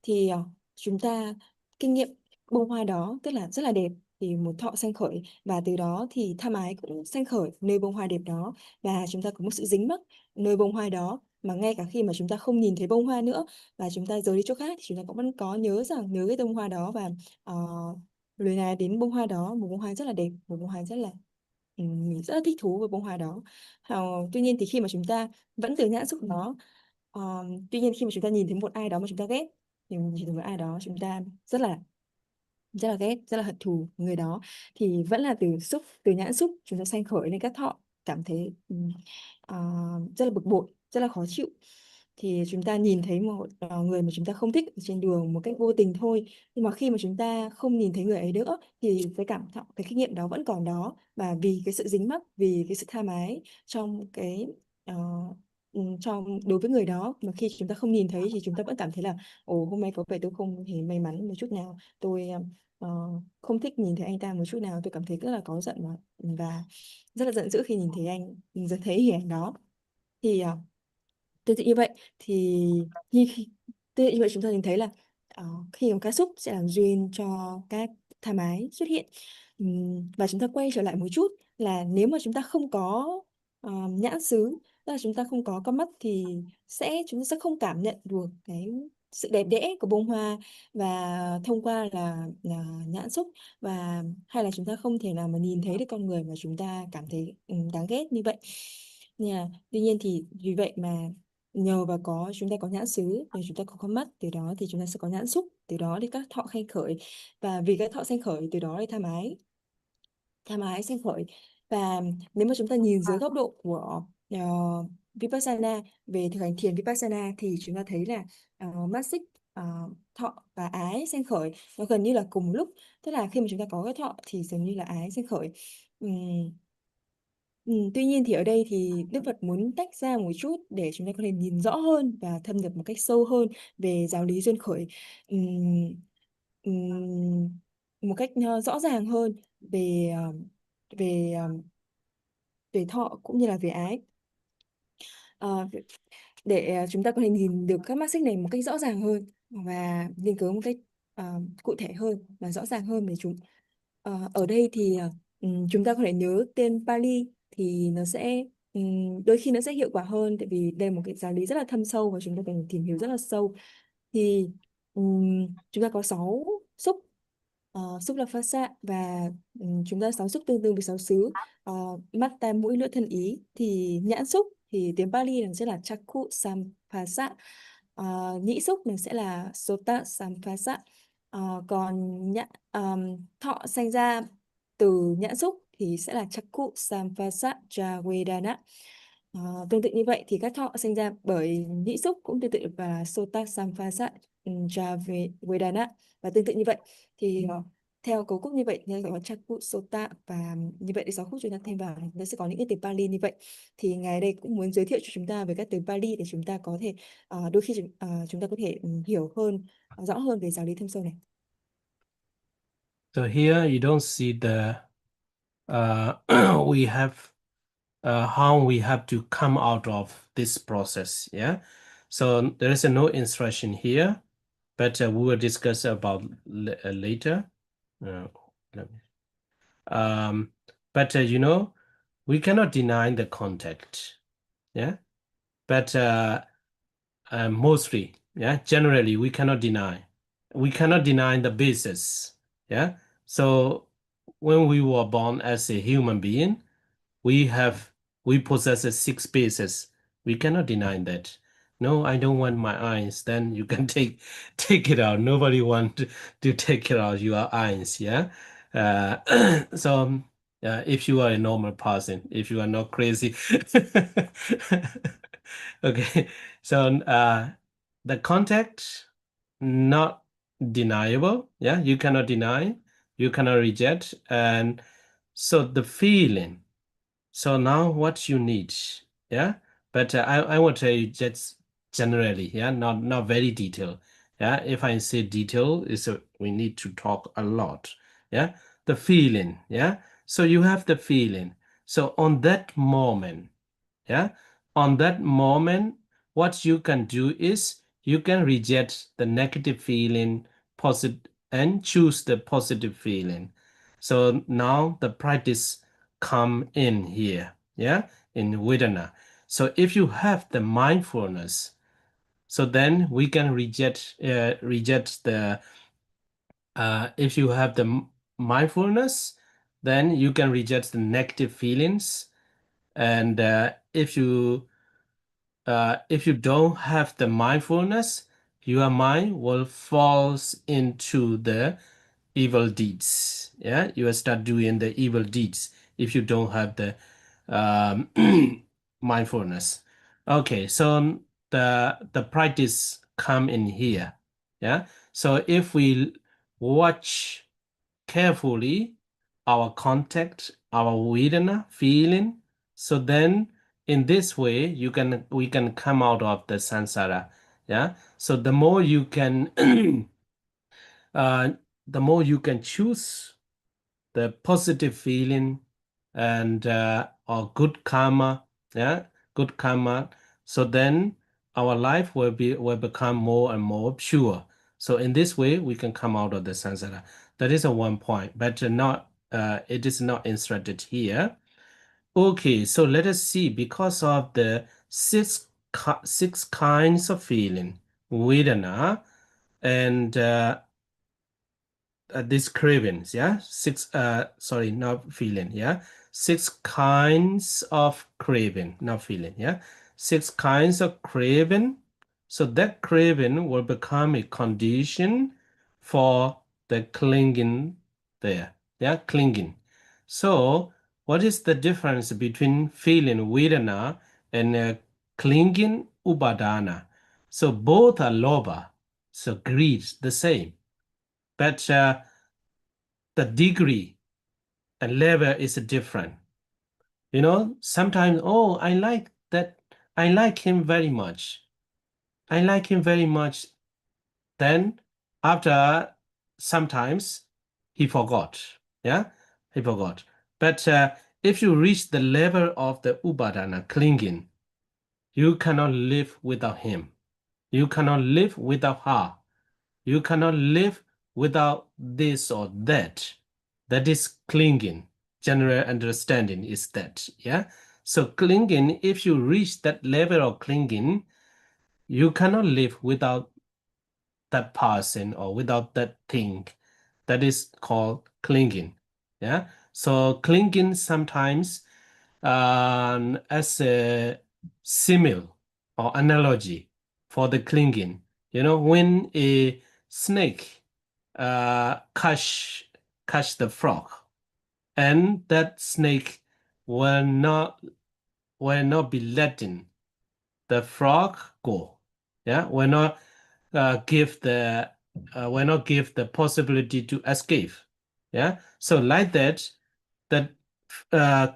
Thì chúng ta kinh nghiệm bông hoa đó tức là rất là đẹp, thì một thọ sanh khởi, và từ đó thì tham ái cũng sanh khởi nơi bông hoa đẹp đó, và chúng ta có một sự dính mắc nơi bông hoa đó, mà ngay cả khi mà chúng ta không nhìn thấy bông hoa nữa và chúng ta rời đi chỗ khác thì chúng ta cũng vẫn có nhớ cái bông hoa đó, và lời này đến bông hoa đó, một bông hoa rất là đẹp, một bông hoa rất là mình rất là thích thú với bông hoa đó. Tuy nhiên thì khi mà chúng ta vẫn từ nhãn xúc đó, tuy nhiên khi mà chúng ta nhìn thấy một ai đó mà chúng ta ghét, thì nhìn thấy một ai đó chúng ta rất là ghét, rất là hận thù người đó, thì vẫn là từ nhãn xúc chúng ta sanh khởi lên các thọ cảm thấy rất là bực bội, rất là khó chịu. Thì chúng ta nhìn thấy một người mà chúng ta không thích ở trên đường một cách vô tình thôi, nhưng mà khi mà chúng ta không nhìn thấy người ấy nữa thì cái kinh nghiệm đó vẫn còn đó, và vì cái sự dính mắc, vì cái sự tha mái trong cái đối với người đó, mà khi chúng ta không nhìn thấy thì chúng ta vẫn cảm thấy là ồ, hôm nay có vẻ tôi không hề may mắn một chút nào, tôi không thích nhìn thấy anh ta một chút nào, tôi cảm thấy rất là cáu giận và rất là giận dữ khi nhìn thấy thấy hình ảnh đó. Thì tương tự như vậy thì tương tự như vậy chúng ta nhìn thấy là khi mà ca xúc sẽ làm duyên cho các tham ái xuất hiện. Và chúng ta quay trở lại một chút là nếu mà chúng ta không có nhãn xứ, Tức là chúng ta không có con mắt thì chúng ta sẽ không cảm nhận được cái sự đẹp đẽ của bông hoa, và thông qua là nhãn xúc, và hay là chúng ta không thể nào mà nhìn thấy được con người mà chúng ta cảm thấy đáng ghét như vậy. Tuy nhiên thì vì vậy mà nhờ vào chúng ta có nhãn xứ, nhờ chúng ta có con mắt, từ đó thì chúng ta sẽ có nhãn xúc, từ đó thì các thọ sanh khởi, và vì các thọ sanh khởi từ đó thì tham ái sanh khởi. Và nếu mà chúng ta nhìn dưới góc độ của Vipassana, về thực hành thiền Vipassana, thì chúng ta thấy là mắt xích, thọ và ái sanh khởi nó gần như là cùng lúc. Tức là khi mà chúng ta có cái thọ thì dường như là ái sanh khởi. Tuy nhiên thì ở đây thì Đức Phật muốn tách ra một chút để chúng ta có thể nhìn rõ hơn và thâm nhập một cách sâu hơn về giáo lý duyên khởi, ừm, ừm, một cách rõ ràng hơn về về về thọ cũng như là về ái. Ờ, để chúng ta có thể nhìn được các mắt xích này một cách rõ ràng hơn và nghiên cứu một cách cụ thể hơn và rõ ràng hơn về chúng. Ở đây thì chúng ta có thể nhớ tên Pali thì nó sẽ đôi khi nó sẽ hiệu quả hơn, tại vì đây là một cái giáo lý rất là thâm sâu và chúng ta cần tìm hiểu rất là sâu. Thì chúng ta có 6 xúc. Xúc là phát xạ, và chúng ta 6 xúc tương đương với 6 xứ. Mắt, tai, mũi, lưỡi, thân, ý. Thì nhãn xúc thì tiếng Pali nó sẽ là chakku samphasa. Nhĩ xúc nó sẽ là sota samphasa. Còn thọ sanh ra từ nhãn xúc thì sẽ là chakku samphasa javedana. Tương tự như vậy thì các thọ sinh ra bởi nhĩ xúc cũng tương tự và sota samphasa javedana, và tương tự như vậy thì theo cấu trúc như vậy nên gọi là chakku sota, và như vậy thì 6 khúc chúng ta thêm vào nó sẽ có những cái từ Pali như vậy. Thì ngài đây cũng muốn giới thiệu cho chúng ta về các từ Pali để chúng ta có thể đôi khi chúng ta có thể hiểu hơn, rõ hơn về giáo lý thâm sâu này. So here you don't see the we have how we have to come out of this process. Yeah. So there is no instruction here, but we will discuss about later. Let me- but we cannot deny the contact. Yeah. But mostly, yeah, generally we cannot deny. We cannot deny the basis. Yeah. So when we were born as a human being, we possess a 6 bases. We cannot deny that. No, I don't want my eyes. Then you can take it out. Nobody want to take it out your eyes. Yeah. So if you are a normal person, if you are not crazy. Okay. So the contact not deniable. Yeah, you cannot deny, you cannot reject, and so the feeling. So now what you need, yeah. But I will tell you just generally, yeah, not very detailed. Yeah, if I say detail, we need to talk a lot. Yeah, the feeling. Yeah, so you have the feeling. So on that moment, yeah, on that moment, what you can do is you can reject the negative feeling, positive, and choose the positive feeling. So now the practice come in here, yeah, in Vedana. So if you have the mindfulness, so then we can reject the if you have the mindfulness, then you can reject the negative feelings. And if you don't have the mindfulness, your mind will fall into the evil deeds. Yeah, you will start doing the evil deeds if you don't have the um, mindfulness. Okay, so the practice come in here. Yeah, so if we watch carefully our contact, our Vedana feeling, so then in this way we can come out of the samsara. Yeah, so the more you can the more you can choose the positive feeling and or good karma, yeah, good karma. So then our life will become more and more pure. So in this way, we can come out of the samsara. That is a one point, but not it is not instructed here. Okay, so let us see, because of the six kinds of feeling, vedana, and these cravings, yeah, sorry, not feeling, yeah, six kinds of craving, not feeling, yeah, six kinds of craving. So that craving will become a condition for the clinging there, yeah, clinging. So what is the difference between feeling vedana and clinging upadana? So both are lobha, so greed, the same, but the degree and level is different. You know, sometimes, oh, I like that, I like him very much. I like him very much. Then after sometimes he forgot. Yeah, he forgot. But if you reach the level of the upadana, clinging, you cannot live without him. You cannot live without her. You cannot live without this or that. That is clinging. General understanding is that. Yeah. So clinging, if you reach that level of clinging, you cannot live without that person or without that thing. That is called clinging. Yeah. So clinging sometimes as a simile or analogy for the clinging. You know, when a snake catch the frog, and that snake will not be letting the frog go. Yeah, give the will not give the possibility to escape. Yeah, so like that, that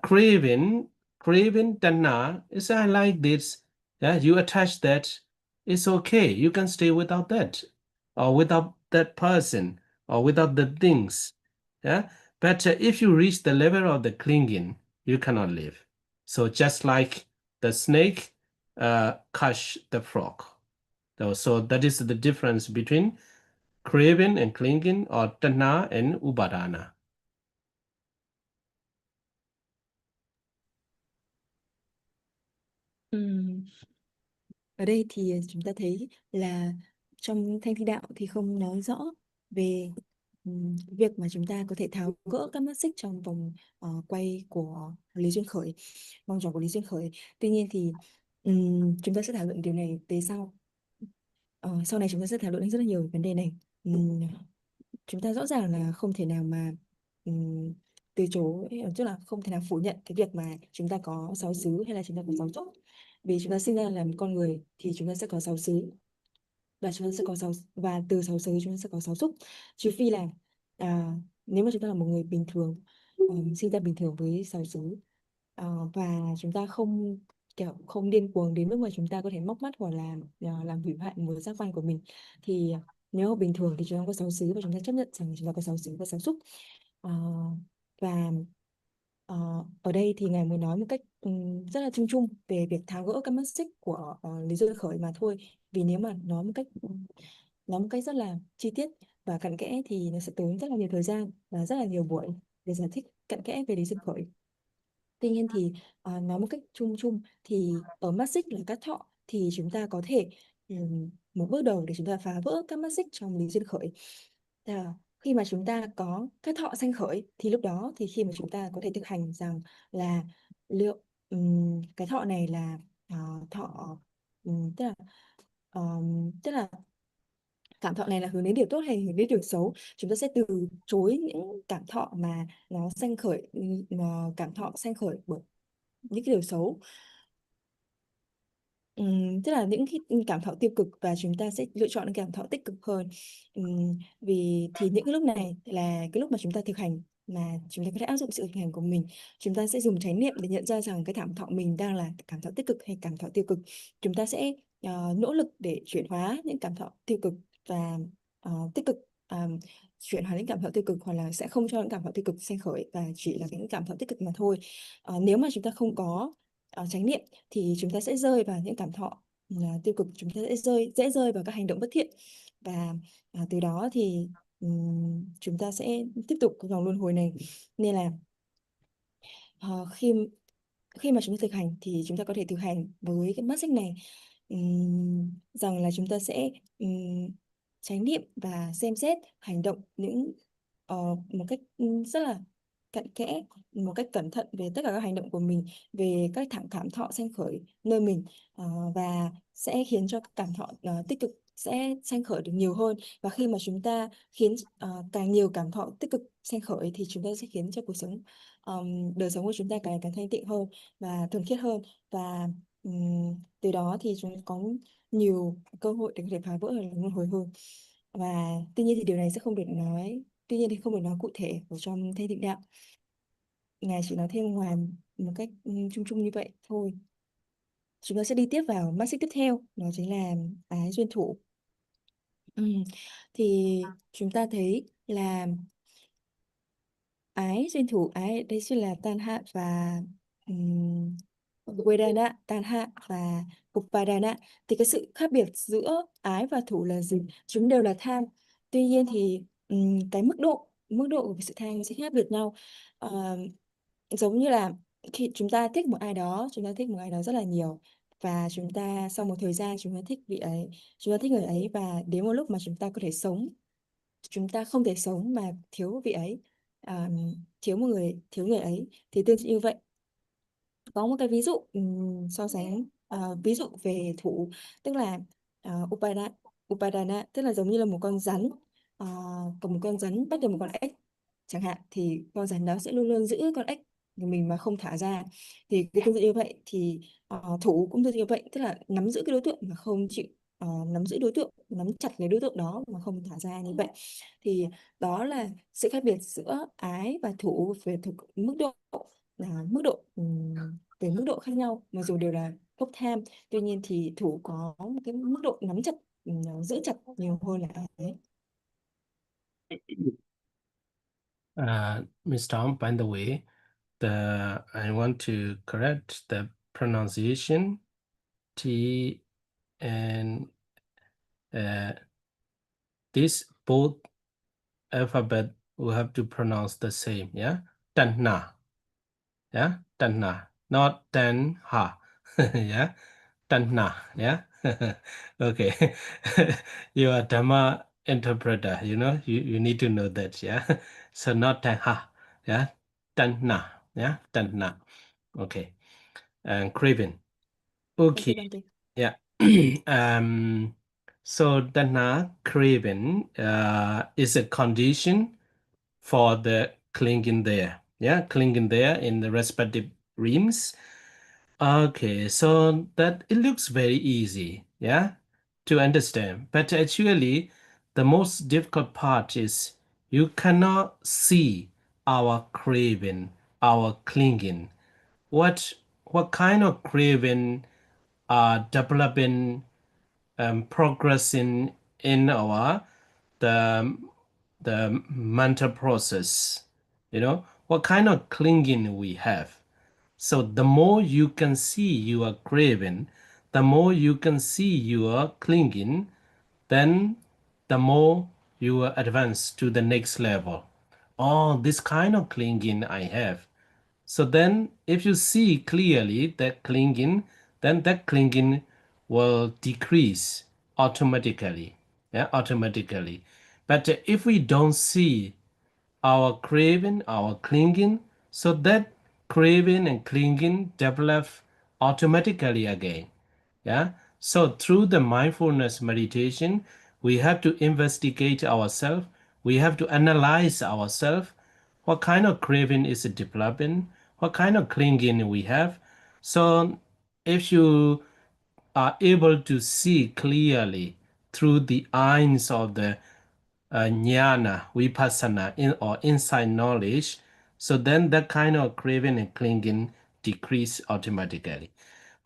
craving tanha is I like this. Yeah, you attach that, it's okay. You can stay without that, or without that person, or without the things. Yeah, but if you reach the level of the clinging, you cannot live. So just like the snake catch the frog. So that is the difference between craving and clinging, or tanha and upadana. Ở đây thì chúng ta thấy là trong Thanh Tịnh Đạo thì không nói rõ về việc mà chúng ta có thể tháo gỡ các mắt xích trong vòng quay của lý duyên khởi, vòng tròn của lý duyên khởi. Tuy nhiên thì chúng ta sẽ thảo luận điều này về sau. Sau này chúng ta sẽ thảo luận rất là nhiều vấn đề này. Chúng ta rõ ràng là không thể nào mà từ chối, tức là không thể nào phủ nhận cái việc mà chúng ta có sáu xứ hay là chúng ta có sáu xúc, vì chúng ta sinh ra là một con người thì chúng ta sẽ có sáu xứ, và chúng ta sẽ có sáu, và từ sáu xứ chúng ta sẽ có sáu xúc, trừ phi là nếu mà chúng ta là một người bình thường, sinh ra bình thường với sáu xứ, và chúng ta không kiểu không điên cuồng đến mức mà chúng ta có thể móc mắt hoặc là làm hủy hoại một giác quan của mình, thì nếu mà bình thường thì chúng ta có sáu xứ và chúng ta chấp nhận rằng chúng ta có sáu xứ và sáu xúc. Và ở đây thì ngài mới nói một cách rất là chung chung về việc tháo gỡ các mắt xích của lý do khởi mà thôi, vì nếu mà nói một cách rất là chi tiết và cặn kẽ thì nó sẽ tốn rất là nhiều thời gian và rất là nhiều buổi để giải thích cặn kẽ về lý do khởi. Tuy nhiên thì nói một cách chung chung thì ở mắt xích là các thọ thì chúng ta có thể một bước đầu để chúng ta phá vỡ các mắt xích trong lý duyên khởi. Khi mà chúng ta có các thọ sanh khởi thì lúc đó thì khi mà chúng ta có thể thực hành rằng là liệu cái thọ này là thọ tức là tức là cảm thọ này là hướng đến điều tốt hay hướng đến điều xấu, chúng ta sẽ từ chối những cảm thọ mà nó sanh khởi, mà cảm thọ sanh khởi bởi những cái điều xấu. Tức là những cái cảm thọ tiêu cực, và chúng ta sẽ lựa chọn những cảm thọ tích cực hơn. Vì thì những cái lúc này là cái lúc mà chúng ta thực hành, mà chúng ta có thể áp dụng sự thực hành của mình, chúng ta sẽ dùng chánh niệm để nhận ra rằng cái cảm thọ mình đang là cảm thọ tích cực hay cảm thọ tiêu cực. Chúng ta sẽ nỗ lực để chuyển hóa những cảm thọ tiêu cực và tích cực, chuyển hóa những cảm thọ tiêu cực, hoặc là sẽ không cho những cảm thọ tiêu cực sinh khởi và chỉ là những cảm thọ tích cực mà thôi. Nếu mà chúng ta không có chánh niệm thì chúng ta sẽ rơi vào những cảm thọ tiêu cực, chúng ta sẽ dễ rơi vào các hành động bất thiện, và từ đó thì chúng ta sẽ tiếp tục cái vòng luân hồi này. Nên là khi khi mà chúng ta thực hành thì chúng ta có thể thực hành với cái mắt xích này, rằng là chúng ta sẽ chánh niệm và xem xét hành động một cách rất là cặn kẽ, một cách cẩn thận về tất cả các hành động của mình, về các cảm thọ sanh khởi nơi mình, và sẽ khiến cho các cảm thọ tích cực sẽ sanh khởi được nhiều hơn. Và khi mà chúng ta khiến càng nhiều cảm thọ tích cực sanh khởi thì chúng ta sẽ khiến cho đời sống của chúng ta càng càng thanh tịnh hơn và thuần khiết hơn, và từ đó thì chúng có nhiều cơ hội để có thể phá vỡ luân hồi hơn. Và tuy nhiên thì điều này sẽ không được nói tuy nhiên thì không được nói cụ thể ở trong Thanh Tịnh Đạo. Ngài chỉ nói thêm ngoài một cách chung chung như vậy thôi. Chúng ta sẽ đi tiếp vào mắt xích tiếp theo, đó chính là ái duyên thủ. Thì chúng ta thấy là ái duyên thủ, ái đây chính là tan hạ và Vedana, tan hạ và Upadana. Thì cái sự khác biệt giữa ái và thủ là gì? Chúng đều là tham. Tuy nhiên thì cái mức độ của sự tham sẽ khác biệt nhau. Ờ, Giống như là khi chúng ta thích một ai đó rất là nhiều, và chúng ta sau một thời gian chúng ta thích người ấy, và đến một lúc mà chúng ta không thể sống mà thiếu vị ấy, à, thiếu người ấy, thì tương tự như vậy. Có một cái ví dụ so sánh, ví dụ về thủ, tức là Upadana, tức là giống như là một con rắn, uh, còn một con rắn bắt được một con ếch chẳng hạn, thì con rắn đó sẽ luôn luôn giữ con ếch của mình mà không thả ra. Thì cái tương tự như vậy thì thủ cũng tương tự như vậy, tức là nắm giữ cái đối tượng mà không chịu nắm chặt lấy đối tượng đó mà không thả ra như vậy. Thì đó là sự khác biệt giữa ái và thủ về mức độ, về mức độ khác nhau, mặc dù đều là gốc tham. Tuy nhiên thì thủ có một cái mức độ nắm chặt, giữ chặt nhiều hơn là ái. Miss Tom, by the way, I want to correct the pronunciation T and this both alphabet will have to pronounce the same, yeah? Tanna, yeah? Tanna, not Tanha, yeah? Tanna, yeah? Okay. You are Dhamma interpreter, you need to know that, yeah? So not Tanha, yeah? Tanna, yeah? Tanna. Okay. And craving. Thank you, Okay. Bante. Yeah. So Tanha, craving, is a condition for the clinging there. Yeah, clinging there in the respective realms. Okay, so that it looks very easy, yeah, to understand. But actually, the most difficult part is you cannot see our craving, our clinging. What kind of craving are developing, progressing in our the mental process? What kind of clinging we have. So the more you can see you are craving, the more you can see you are clinging, then the more you will advance to the next level. Oh, this kind of clinging I have. So then if you see clearly that clinging, then that clinging will decrease automatically. Yeah, automatically. But if we don't see our craving, our clinging, so that craving and clinging develop automatically again. Yeah. So through the mindfulness meditation, we have to investigate ourselves. We have to analyze ourselves. What kind of craving is it developing? What kind of clinging we have? So if you are able to see clearly through the eyes of the jnana, vipassana, or inside knowledge, so then that kind of craving and clinging decrease automatically.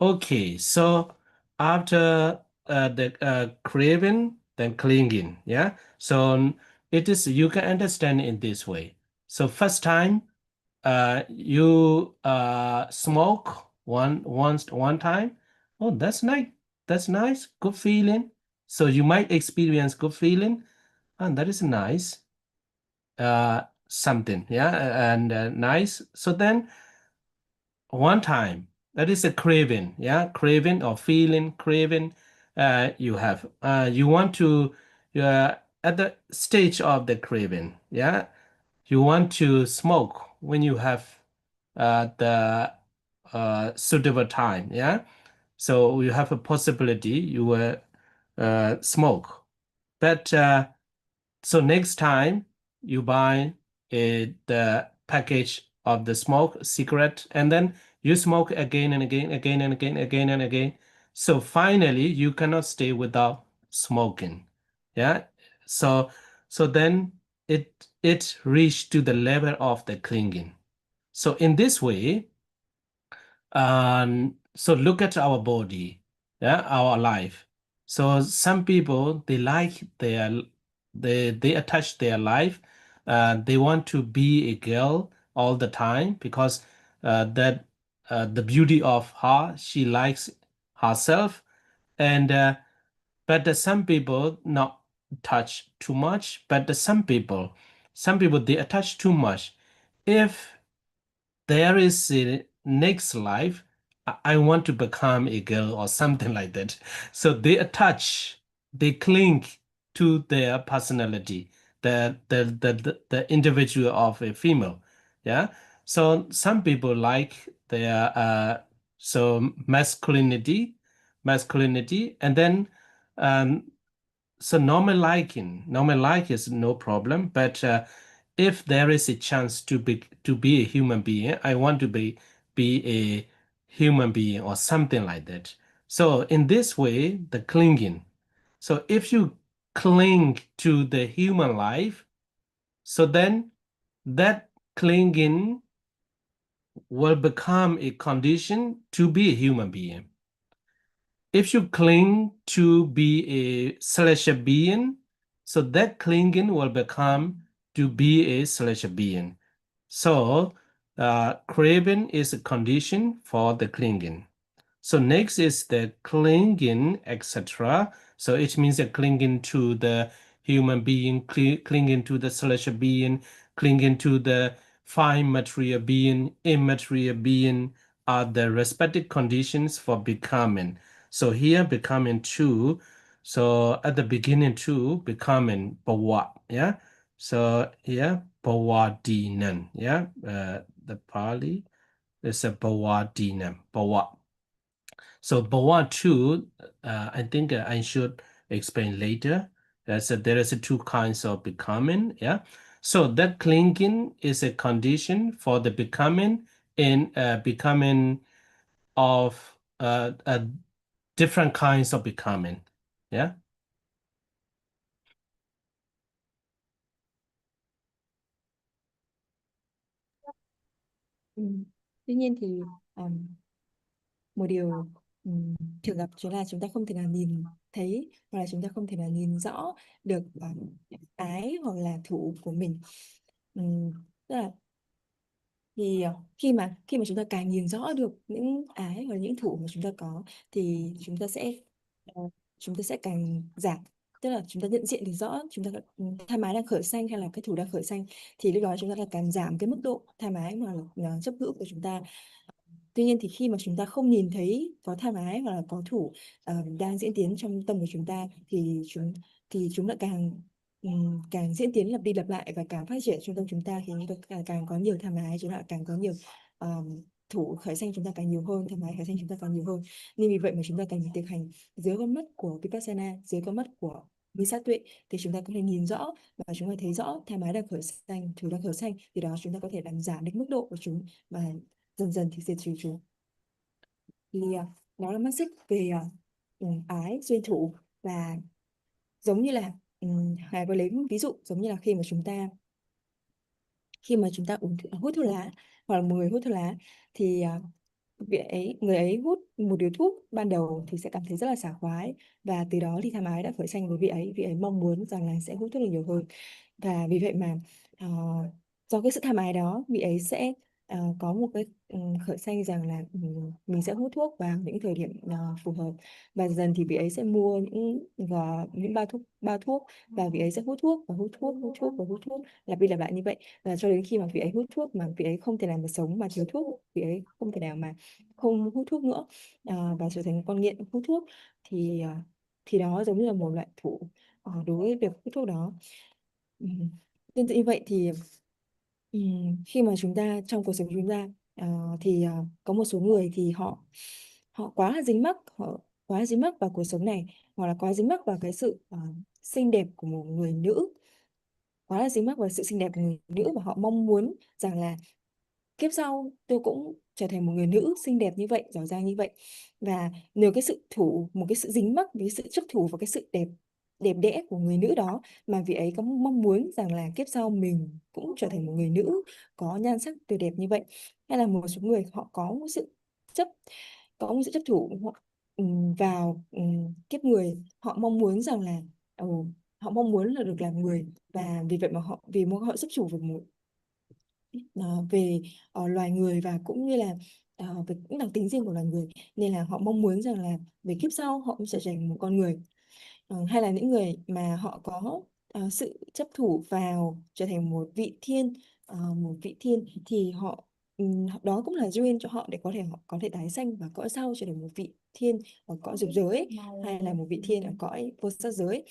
Okay, so after the craving, then clinging, yeah. So you can understand in this way. So first time, you smoke one time. Oh, that's nice. That's nice. Good feeling. So you might experience good feeling, and that is nice. Something, yeah, and nice. So then one time. That is a craving, yeah, craving or feeling, craving. You have, you want to, at the stage of the craving, yeah, you want to smoke when you have the suitable time, yeah. So you have a possibility you will smoke, but so next time you buy the package of the smoke cigarette, and then you smoke again and again, again and again, again and again. So finally, you cannot stay without smoking. Yeah. So then it reached to the level of the clinging. So in this way, so look at our body, yeah, our life. So some people they like they attach their life. They want to be a girl all the time because that the beauty of her, she likes herself, and but some people not touch too much. But some people they attach too much. If there is a next life, I want to become a girl or something like that. So they attach, they cling to their personality, the individual of a female. Yeah. So some people like their so masculinity, and then um, so normal like is no problem, but if there is a chance to be a human being, I want to be a human being or something like that. So in this way, the clinging. So if you cling to the human life, so then that clinging will become a condition to be a human being. If you cling to be a celestial being, so that clinging will become to be a celestial being. So craving is a condition for the clinging. So next is the clinging, etc. So it means that clinging to the human being, clinging to the celestial being, clinging to the fine material being, immaterial being are the respective conditions for becoming. So here becoming two. So at the beginning two, becoming bhava, yeah. So here bhavadinan, yeah. The Pali is a bhavadinan, bhava. So bhava two, I think I should explain later. There is two kinds of becoming, yeah. So that clinging is a condition for the becoming in becoming of different kinds of becoming. Yeah. Ừ. Tuy nhiên thì um, một điều thường gặp chính là chúng ta không thể nào nhìn thấy, hoặc là chúng ta không thể nào nhìn rõ được ái hoặc là thủ của mình. Tức là thì khi mà chúng ta càng nhìn rõ được những ái hoặc là những thủ mà chúng ta có, thì ờ, chúng ta sẽ càng giảm. Tức là chúng ta nhận diện được rõ chúng ta tham ái đang khởi sanh hay là cái thủ đang khởi sanh, thì lúc đó chúng ta là càng giảm cái mức độ tham ái mà là chấp ngữ của chúng ta. Tuy nhiên thì khi mà chúng ta không nhìn thấy có tham ái hoặc là có thủ đang diễn tiến trong tâm của chúng ta, thì chúng lại càng diễn tiến lặp đi lặp lại và càng phát triển trong tâm chúng ta, thì chúng ta càng có nhiều tham ái, chúng ta càng có nhiều thủ khởi sanh chúng ta càng nhiều hơn, tham ái khởi sanh chúng ta càng nhiều hơn. Nên vì vậy mà chúng ta cần thực hành dưới con mắt của Vipassana, dưới con mắt của vi sát tuệ, thì chúng ta có thể nhìn rõ và chúng ta thấy rõ tham ái đang khởi sanh, thủ đang khởi sanh, thì đó chúng ta có thể làm giảm được mức độ của chúng và dần dần thì diệt trừ chúng. Thì đó là mắt xích về ái duyên thủ. Và giống như là Hải có lấy ví dụ giống như là khi mà chúng ta hút thuốc lá, hoặc là một người hút thuốc lá, thì người ấy hút một điếu thuốc ban đầu thì sẽ cảm thấy rất là sảng khoái, và từ đó thì tham ái đã khởi sanh với vị ấy mong muốn rằng là sẽ hút thuốc được nhiều hơn. Và vì vậy mà do cái sự tham ái đó, vị ấy sẽ có một cái khởi sanh rằng là mình sẽ hút thuốc vào những thời điểm phù hợp, và dần thì vị ấy sẽ mua những bao thuốc, và vị ấy sẽ hút thuốc và hút thuốc, hút thuốc và hút thuốc, lặp đi lặp lại như vậy, và cho đến khi mà vị ấy hút thuốc mà vị ấy không thể nào mà sống mà thiếu thuốc, vị ấy không thể nào mà không hút thuốc nữa, và trở thành một con nghiện hút thuốc, thì đó giống như là một loại thủ đối với việc hút thuốc đó. Tương tự như vậy thì khi mà chúng ta trong cuộc sống chúng ta có một số người thì họ họ quá là dính mắc họ quá dính mắc vào cuộc sống này, hoặc là quá dính mắc vào cái sự xinh đẹp của một người nữ, quá là dính mắc vào sự xinh đẹp của người nữ, và họ mong muốn rằng là kiếp sau tôi cũng trở thành một người nữ xinh đẹp như vậy, giỏi giang như vậy. Và nhờ một cái sự dính mắc, cái sự chấp thủ vào cái sự đẹp đẹp đẽ của người nữ đó, mà vị ấy có mong muốn rằng là kiếp sau mình cũng trở thành một người nữ có nhan sắc tuyệt đẹp như vậy. Hay là một số người họ chấp có một sự chấp thủ vào kiếp người, họ mong muốn rằng là họ mong muốn là được làm người, và vì vậy mà vì họ chấp thủ về về loài người, và cũng như là về những đặc tính riêng của loài người, nên là họ mong muốn rằng là về kiếp sau họ cũng sẽ trở thành một con người. Hay là những người mà họ có sự chấp thủ vào trở thành một vị thiên, thì đó cũng là duyên cho họ để họ có thể tái sanh và cõi sau trở thành một vị thiên ở cõi dục giới, hay là một vị thiên ở cõi vô sắc giới,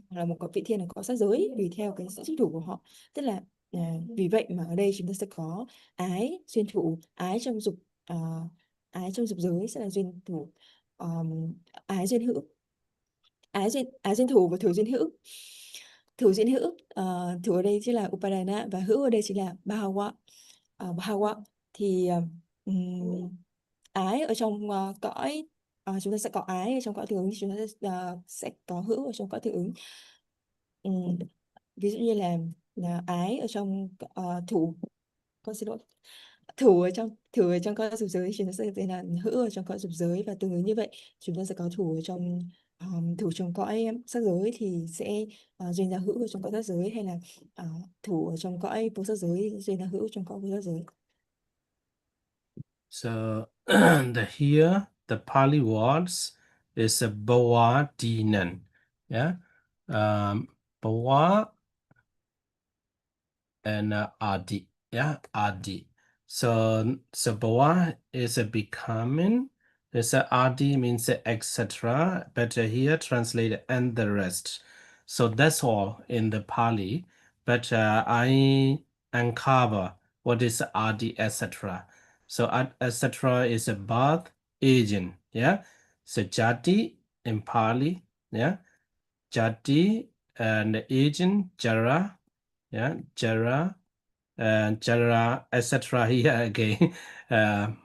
hoặc là một vị thiên ở cõi sắc giới, tùy theo cái sự chấp thủ của họ. Tức là vì vậy mà ở đây chúng ta sẽ có ái duyên thủ, ái trong dục giới sẽ là duyên thủ, ái duyên hữu, ái duyên thủ và thủ duyên hữu. Thủ ở đây chính là upadana, và hữu ở đây chính là bhava. Bhava thì ái ở trong chúng ta sẽ có ái ở trong cõi thường ứng, thì chúng ta sẽ có hữu ở trong cõi thường ứng. Ví dụ như là ái ở trong thủ, con xin lỗi, thủ ở trong cõi dục giới, chúng ta sẽ tên là hữu ở trong cõi dục giới, và tương ứng như vậy chúng ta sẽ có thủ trong cõi sắc giới thì sẽ duyên ra hữu ở trong cõi sắc giới, hay là thủ ở trong cõi vô sắc giới duyên ra hữu trong cõi vô sắc giới. So here the Pali words is a Bhava Dinan. Yeah. Bhava and Adi. Yeah, Adi. So Bhava is a becoming. There's a Adi means etc. But here translated and the rest. So that's all in the Pali. But I uncover what is Adi etc. So etc. is a birth agent. Yeah. So Jati in Pali. Yeah. Jati and agent Jara. Yeah, Jara, Jara, etc. Here again,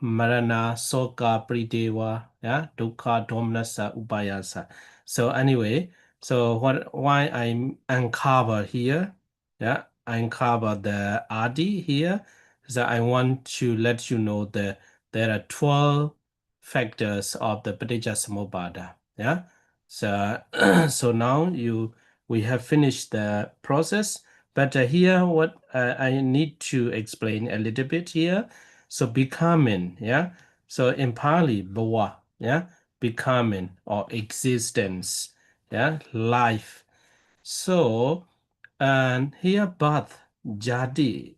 Marana, Soka, Prideva, yeah, Dukkha, Domanassa, Upayasa. So anyway, so why I uncover here, yeah, I uncover the Adi here, so I want to let you know that there are 12 factors of the Paticcasamuppada, yeah. So so now we have finished the process. But here, what I need to explain a little bit here. So becoming, yeah. So in Pali, bhava, yeah, becoming or existence, yeah, life. So, and here birth, jadi,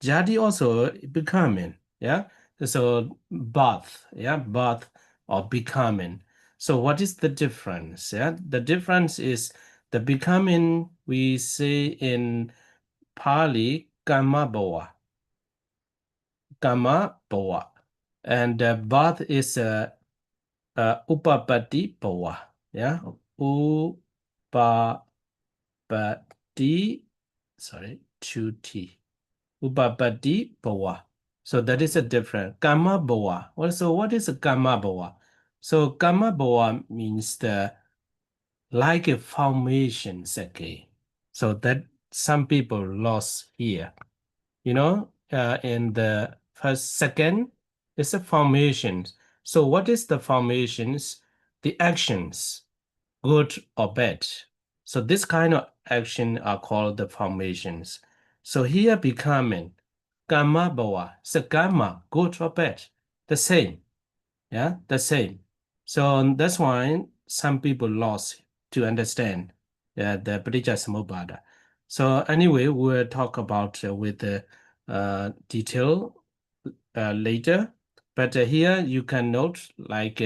jadi also becoming, yeah. So birth, yeah, birth or becoming. So what is the difference? Yeah, the difference is the becoming we say in Pali Kama Bhava. Kama Bhava. And birth is Upapati Bhava. Yeah. Upapati, sorry, 2T. Upapati Bhava. So that is a different. Kama Bhava. So what is a Kama Bhava? So Kama Bhava means like a formation, again. So that some people lost here. You know, in the first second, it's a formation. So what is the formations? The actions, good or bad. So this kind of action are called the formations. So here becoming. karma bhava. So karma, good or bad, the same. Yeah, the same. So that's why some people lost to understand the Paticcasamuppada. So anyway, we'll talk about with the detail later. But here you can note like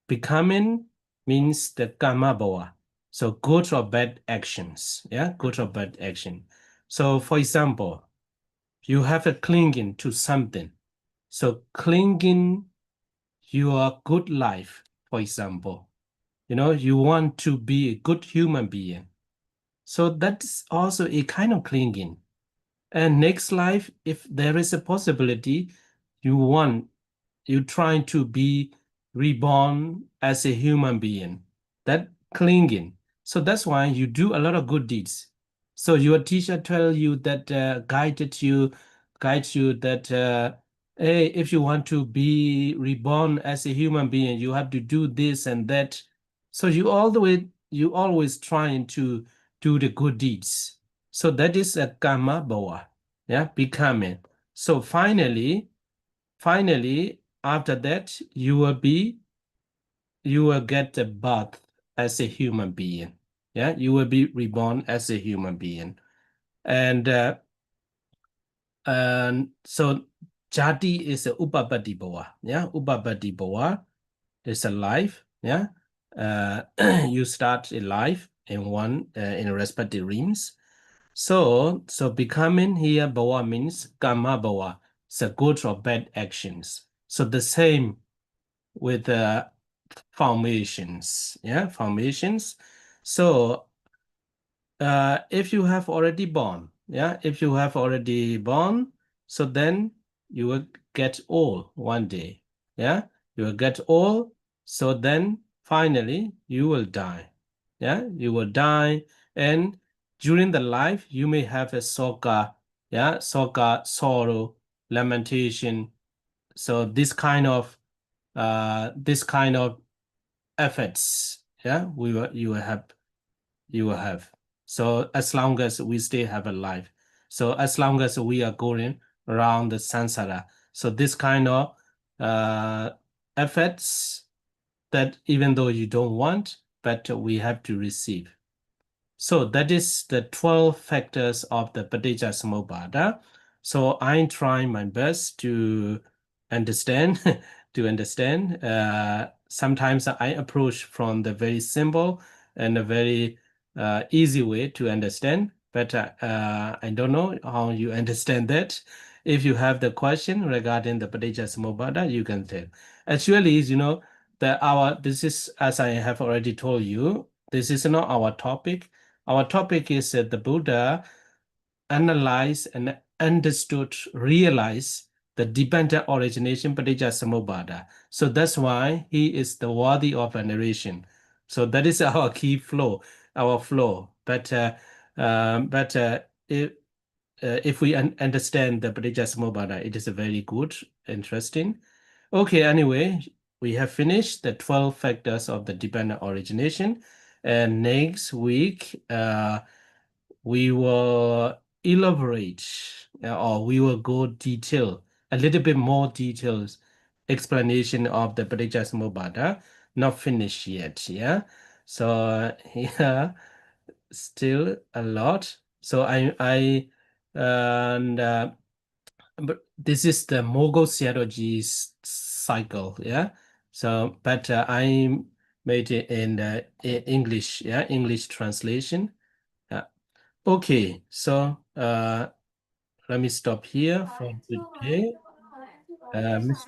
becoming means the karma bhava. So good or bad actions. Yeah, good or bad action. So for example, you have a clinging to something. So clinging your good life, for example. You know, you want to be a good human being. So that's also a kind of clinging. And next life, if there is a possibility, you trying to be reborn as a human being. That clinging. So that's why you do a lot of good deeds. So your teacher tell you that guides you that hey, if you want to be reborn as a human being, you have to do this and that. So you always trying to do the good deeds. So that is a karma bhava, yeah, becoming. So finally, after that, you will get a birth as a human being. Yeah, you will be reborn as a human being. And so jati is a upapati bhava. Yeah, upapati bhava is a life. Yeah, you start a life in one in respective realms. So becoming here bhava means karma bhava. So good or bad actions. So the same with formations. Yeah, formations. So if you have already born, yeah, if you have already born, so then you will get old one day. Yeah, you will get old. So then finally you will die. Yeah, you will die. And during the life, you may have a soka, yeah, soka, sorrow, lamentation. So this kind of efforts, yeah, you will have. So as long as we still have a life, so as long as we are going around the samsara, so this kind of efforts that even though you don't want, but we have to receive. So that is the 12 factors of the Paticcasamuppada. So I'm trying my best to understand, sometimes I approach from the very simple and a very easy way to understand, but I don't know how you understand that. If you have the question regarding the Paticcasamuppada, you can tell. Actually, this is, as I have already told you, this is not our topic. Our topic is that the Buddha analyzed and understood, realized the dependent origination Paticcasamuppada. So that's why he is the worthy of veneration. So that is our key flow, our flow. But if we understand the Paticcasamuppada, it is a very good, interesting. Okay, anyway, we have finished the 12 factors of the dependent origination. And next week, we will elaborate or we will go a little bit more details explanation of the Paticcasamuppada. Not finished yet, yeah. So here still a lot. So but this is the Mogul theology's cycle, yeah. So, but I made it in English, yeah, English translation. Yeah. Okay, so let me stop here for today. Miss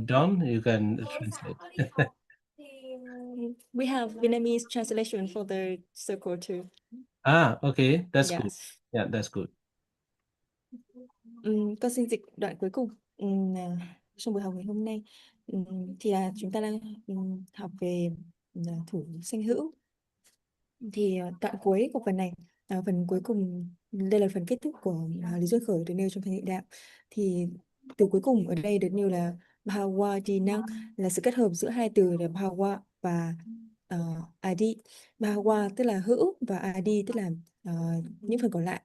Don, you can translate. We have Vietnamese translation for the circle too. Okay, that's good. Yes. Yeah, that's good. Con xin dịch đoạn cuối cùng trong buổi học ngày hôm nay. Thì là chúng ta đang học về thủ sanh hữu. Thì đoạn cuối của phần này, phần cuối cùng, đây là phần kết thúc của lý duyên khởi được nêu trong Thanh Tịnh Đạo. Thì từ cuối cùng ở đây được nêu là Bhava Dinang, là sự kết hợp giữa hai từ là Bhava và Adi. Bahawa tức là hữu và Adi tức là những phần còn lại.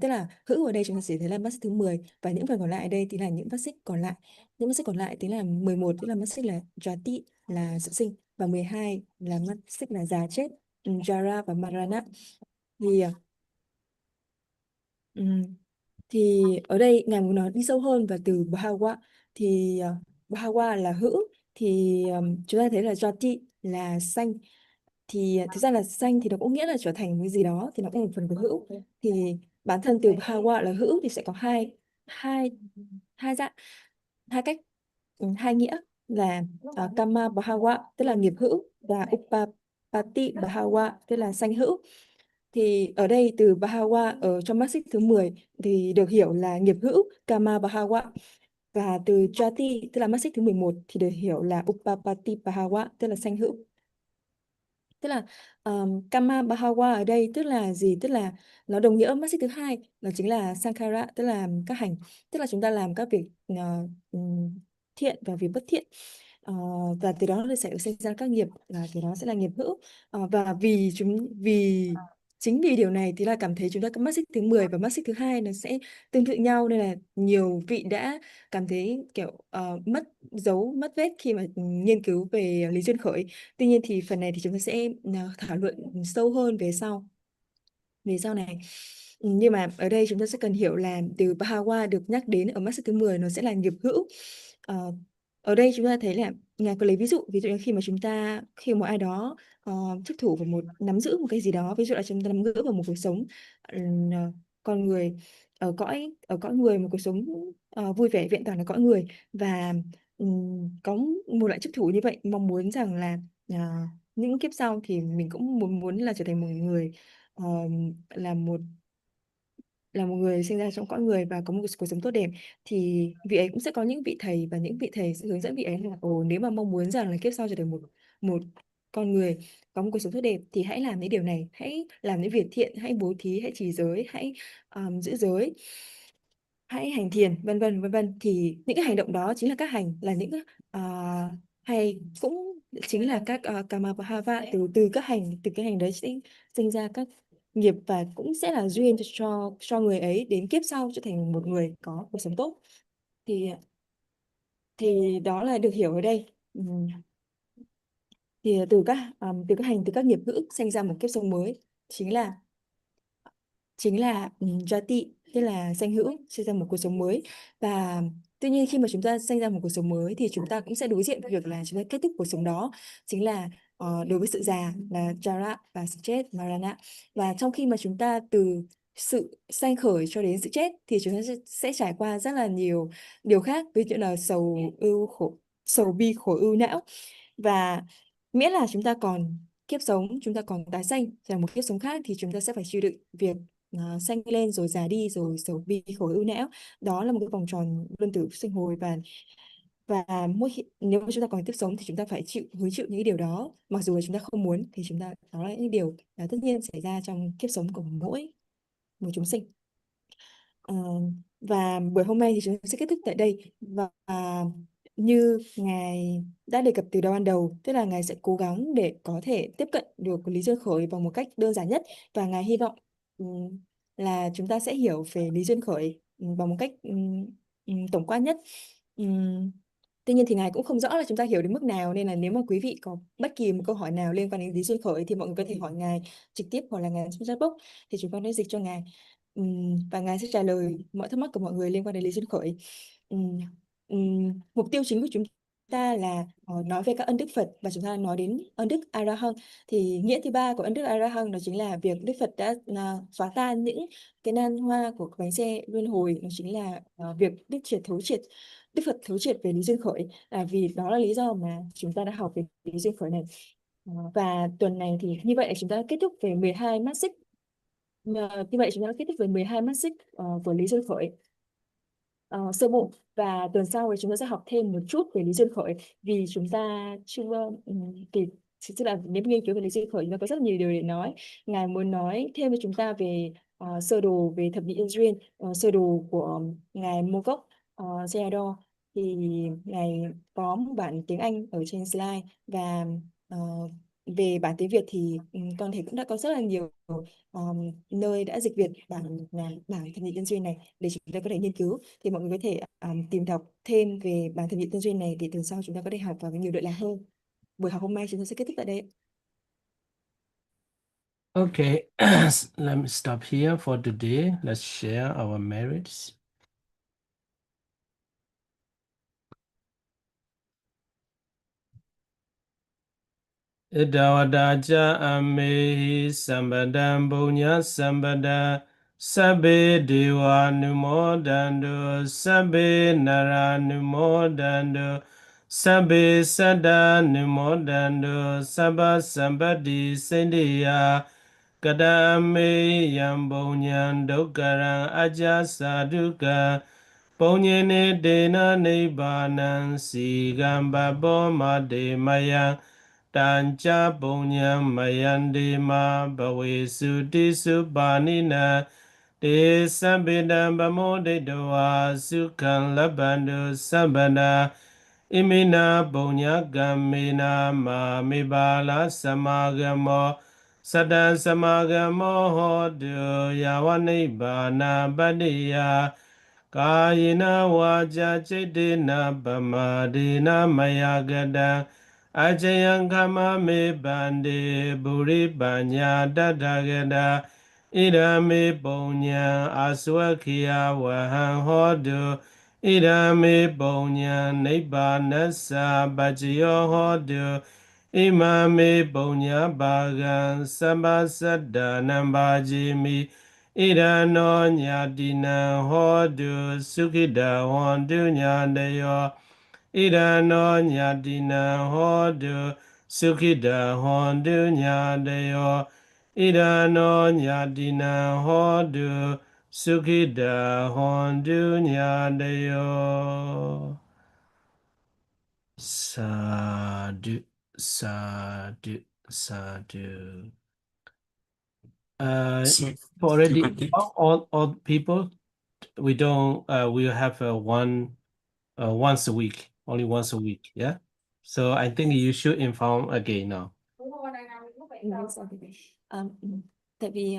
Tức là hữu ở đây chúng ta sẽ thấy là mắt xích thứ 10 và những phần còn lại ở đây thì là những mắt xích còn lại. Những mắt xích còn lại tức là 11 tức là mắt xích là Jati là sự sinh và 12 là mắt xích là già chết, Jara và Marana. Thì ừm, thì ở đây ngài muốn nói đi sâu hơn và từ Bahawa thì Bahawa là hữu thì chúng ta thấy là Jati là sanh thì thực ra là sanh thì nó cũng nghĩa là trở thành cái gì đó thì nó cũng là một phần của hữu thì bản thân từ Bahawa là hữu thì sẽ có hai hai hai dạng hai cách hai nghĩa là Kama Bahawa tức là nghiệp hữu và Upapati Bahawa tức là sanh hữu. Thì ở đây từ Bahawa ở trong mắt xích thứ 10 thì được hiểu là nghiệp hữu Kama Bahawa và từ Jati tức là mắt xích thứ 11 thì được hiểu là Upapati Bahawa tức là sanh hữu. Tức là Kama Bahawa ở đây tức là gì? Tức là nó đồng nghĩa mắt xích thứ 2 đó chính là Sankhara tức là các hành, tức là chúng ta làm các việc thiện và việc bất thiện. Và từ đó nó sẽ sinh ra các nghiệp và từ đó sẽ là nghiệp hữu. Và vì chính vì điều này thì là cảm thấy chúng ta có mắt xích thứ 10 và mắt xích thứ 2 nó sẽ tương tự nhau nên là nhiều vị đã cảm thấy kiểu mất dấu mất vết khi mà nghiên cứu về lý duyên khởi. Tuy nhiên thì phần này thì chúng ta sẽ thảo luận sâu hơn về sau này. Nhưng mà ở đây chúng ta sẽ cần hiểu là từ Bahawa được nhắc đến ở mắt xích thứ 10 nó sẽ là nghiệp hữu. Ờ, Ở đây chúng ta thấy là ngài có lấy ví dụ như khi một ai đó chấp thủ vào nắm giữ một cái gì đó, ví dụ là chúng ta nắm giữ vào một cuộc sống con người ở cõi người, một cuộc sống vui vẻ vẹn toàn là cõi người và có một loại chấp thủ như vậy mong muốn rằng là những kiếp sau thì mình cũng muốn muốn là trở thành một người ờ, là một người sinh ra trong cõi người và có một cuộc sống tốt đẹp thì vị ấy cũng sẽ có những vị thầy và những vị thầy sẽ hướng dẫn vị ấy là nếu mà mong muốn rằng là kiếp sau trở thành một một con người có một cuộc sống tốt đẹp thì hãy làm những điều này, hãy làm những việc thiện, hãy bố thí, hãy trì giới, hãy giữ giới, hãy hành thiền vân vân thì những cái hành động đó chính là các hành là những hay cũng chính là các kama bhava từ từ cái hành đấy sẽ sinh ra các nghiệp và cũng sẽ là duyên cho người ấy đến kiếp sau trở thành một người có cuộc sống tốt thì đó là được hiểu ở đây. Thì từ các hành từ các nghiệp hữu sinh ra một kiếp sống mới chính là jati tức là danh hữu sinh ra một cuộc sống mới. Và tuy nhiên khi mà chúng ta sinh ra một cuộc sống mới thì chúng ta cũng sẽ đối diện với việc là chúng ta kết thúc cuộc sống đó chính là đối với sự già là jara và sự chết marana. Và trong khi mà chúng ta từ sự sanh khởi cho đến sự chết thì chúng ta sẽ trải qua rất là nhiều điều khác, ví dụ là sầu bi khổ ưu não. Và miễn là chúng ta còn kiếp sống, chúng ta còn tái sanh là một kiếp sống khác thì chúng ta sẽ phải chịu đựng việc sanh lên rồi già đi rồi sầu bi khổ ưu não. Đó là một cái vòng tròn luân tử sinh hồi và nếu mà chúng ta còn tiếp sống thì chúng ta phải hứng chịu những cái điều đó mặc dù là chúng ta không muốn thì đó là những điều tất nhiên xảy ra trong kiếp sống của mỗi một chúng sinh. Ờ, và buổi hôm nay thì chúng ta sẽ kết thúc tại đây và như Ngài đã đề cập từ đầu ban đầu, tức là Ngài sẽ cố gắng để có thể tiếp cận được lý duyên khởi bằng một cách đơn giản nhất và Ngài hy vọng là chúng ta sẽ hiểu về lý duyên khởi bằng một cách tổng quan nhất. Ừm, Tuy nhiên thì Ngài cũng không rõ là chúng ta hiểu đến mức nào nên là nếu mà quý vị có bất kỳ một câu hỏi nào liên quan đến lý duyên khởi thì mọi người có thể hỏi Ngài trực tiếp hoặc là Ngài trong chatbox thì chúng con sẽ dịch cho Ngài. Và Ngài sẽ trả lời mọi thắc mắc của mọi người liên quan đến lý duyên khởi. Mục tiêu chính của chúng ta là nói về các ân đức Phật và chúng ta nói đến ân đức A La Hán. Thì nghĩa thứ ba của ân đức A La Hán đó chính là việc Đức Phật đã phá tan những cái nan hoa của bánh xe luân hồi, đó chính là việc Đức Phật thấu triệt về lý duyên khởi, là vì đó là lý do mà chúng ta đã học về lý duyên khởi này. Và tuần này thì như vậy là chúng ta đã kết thúc về 12 mắt xích. Như vậy chúng ta đã kết thúc về 12 mắt xích của lý duyên khởi sơ bộ, và tuần sau thì chúng ta sẽ học thêm một chút về lý duyên khởi vì chúng ta chưa kịp. Tức là nếu nghiên cứu về lý duyên khởi chúng ta có rất là nhiều điều để nói. Ngài muốn nói thêm với chúng ta về sơ đồ về thập nhị nhân duyên, sơ đồ của ngài Mô Cốc Sayadaw. Thì ngài có một bản tiếng Anh ở trên slide và về bản tiếng Việt thì con thấy cũng đã có rất là nhiều nơi đã dịch Việt bảng thập nhị nhân duyên này để chúng ta có thể nghiên cứu. Thì mọi người có thể tìm đọc thêm về bảng thập nhị nhân duyên này để từ sau chúng ta có thể học vào nhiều đoạn lạc hơn. Buổi học hôm nay chúng ta sẽ kết thúc tại đây. Okay, let me stop here for today. Let's share our merits. Idawadaja amehi sambadam bunya sambada sabbe dewa numodando sabbe nara numodando sabbe sada numodando sabba sambadi sendiya kadame yambunyan dokaran aja saduka Punyene dena nibbānaṁ sīgamba bhoma maya tanca punyam mayande ma bhavesu tisu panina te sabbedam bhamodedava sukham labbandu sabbana imina punya gammina ma mibala samagamo sadan samagamo hodu yavanibbana badiya Kayena waja cedena pamadina mayagada Ajayangkama me bande buri banya dadagada Idame ponya aswakia wahan hodu Idame ponya nibbanasa bajiyo hodu Imame ponya bagan sabasada nambajimi Irano nyadina hodu sukida hondu nyandayo Irano nyadina hodu sukida hondu nyandayo Irano nyadina hodu sukida hondu nyandayo Sadhu, sadhu, sadhu. Already all people we don't we have one once a week, only once a week, yeah. So I think you should inform again now. Tại vì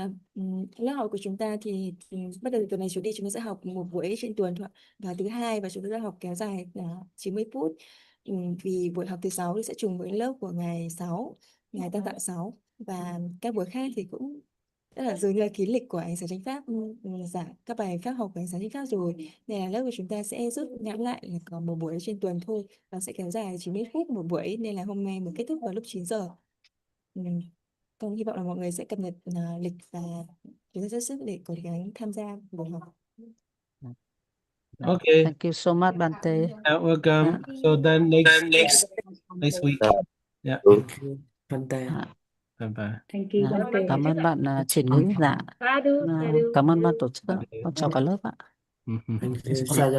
lớp học của chúng ta thì bắt đầu từ tuần này trở đi chúng ta sẽ học một buổi trên tuần thôi ạ. Và thứ hai và chúng ta sẽ học kéo dài là 90 phút. Vì buổi học thứ sáu thì sẽ trùng với lớp của ngày 6, ngày Tam Tạng 6, và các buổi khác thì cũng rất là dường như là kín lịch của ánh sáng chánh pháp, giảng các bài pháp học của ánh sáng chánh pháp rồi, nên là lớp của chúng ta sẽ rút ngắn lại là còn một buổi trên tuần thôi và sẽ kéo dài 90 phút một buổi, nên là hôm nay mới kết thúc vào lúc 9 giờ. Con hy vọng là mọi người sẽ cập nhật lịch và chúng ta sẽ sức để có gắng tham gia buổi học. Okay. Thank you so much, Bante. Welcome. Yeah. So then next week. Yeah. Thank you, Bante. Bye bye. Thank you, Dạ. Bante. Cảm ơn bạn chuyển ngữ. Dạ. Cảm ơn ban tổ chức ạ. Con chào cả lớp ạ. Mhm. Thank you.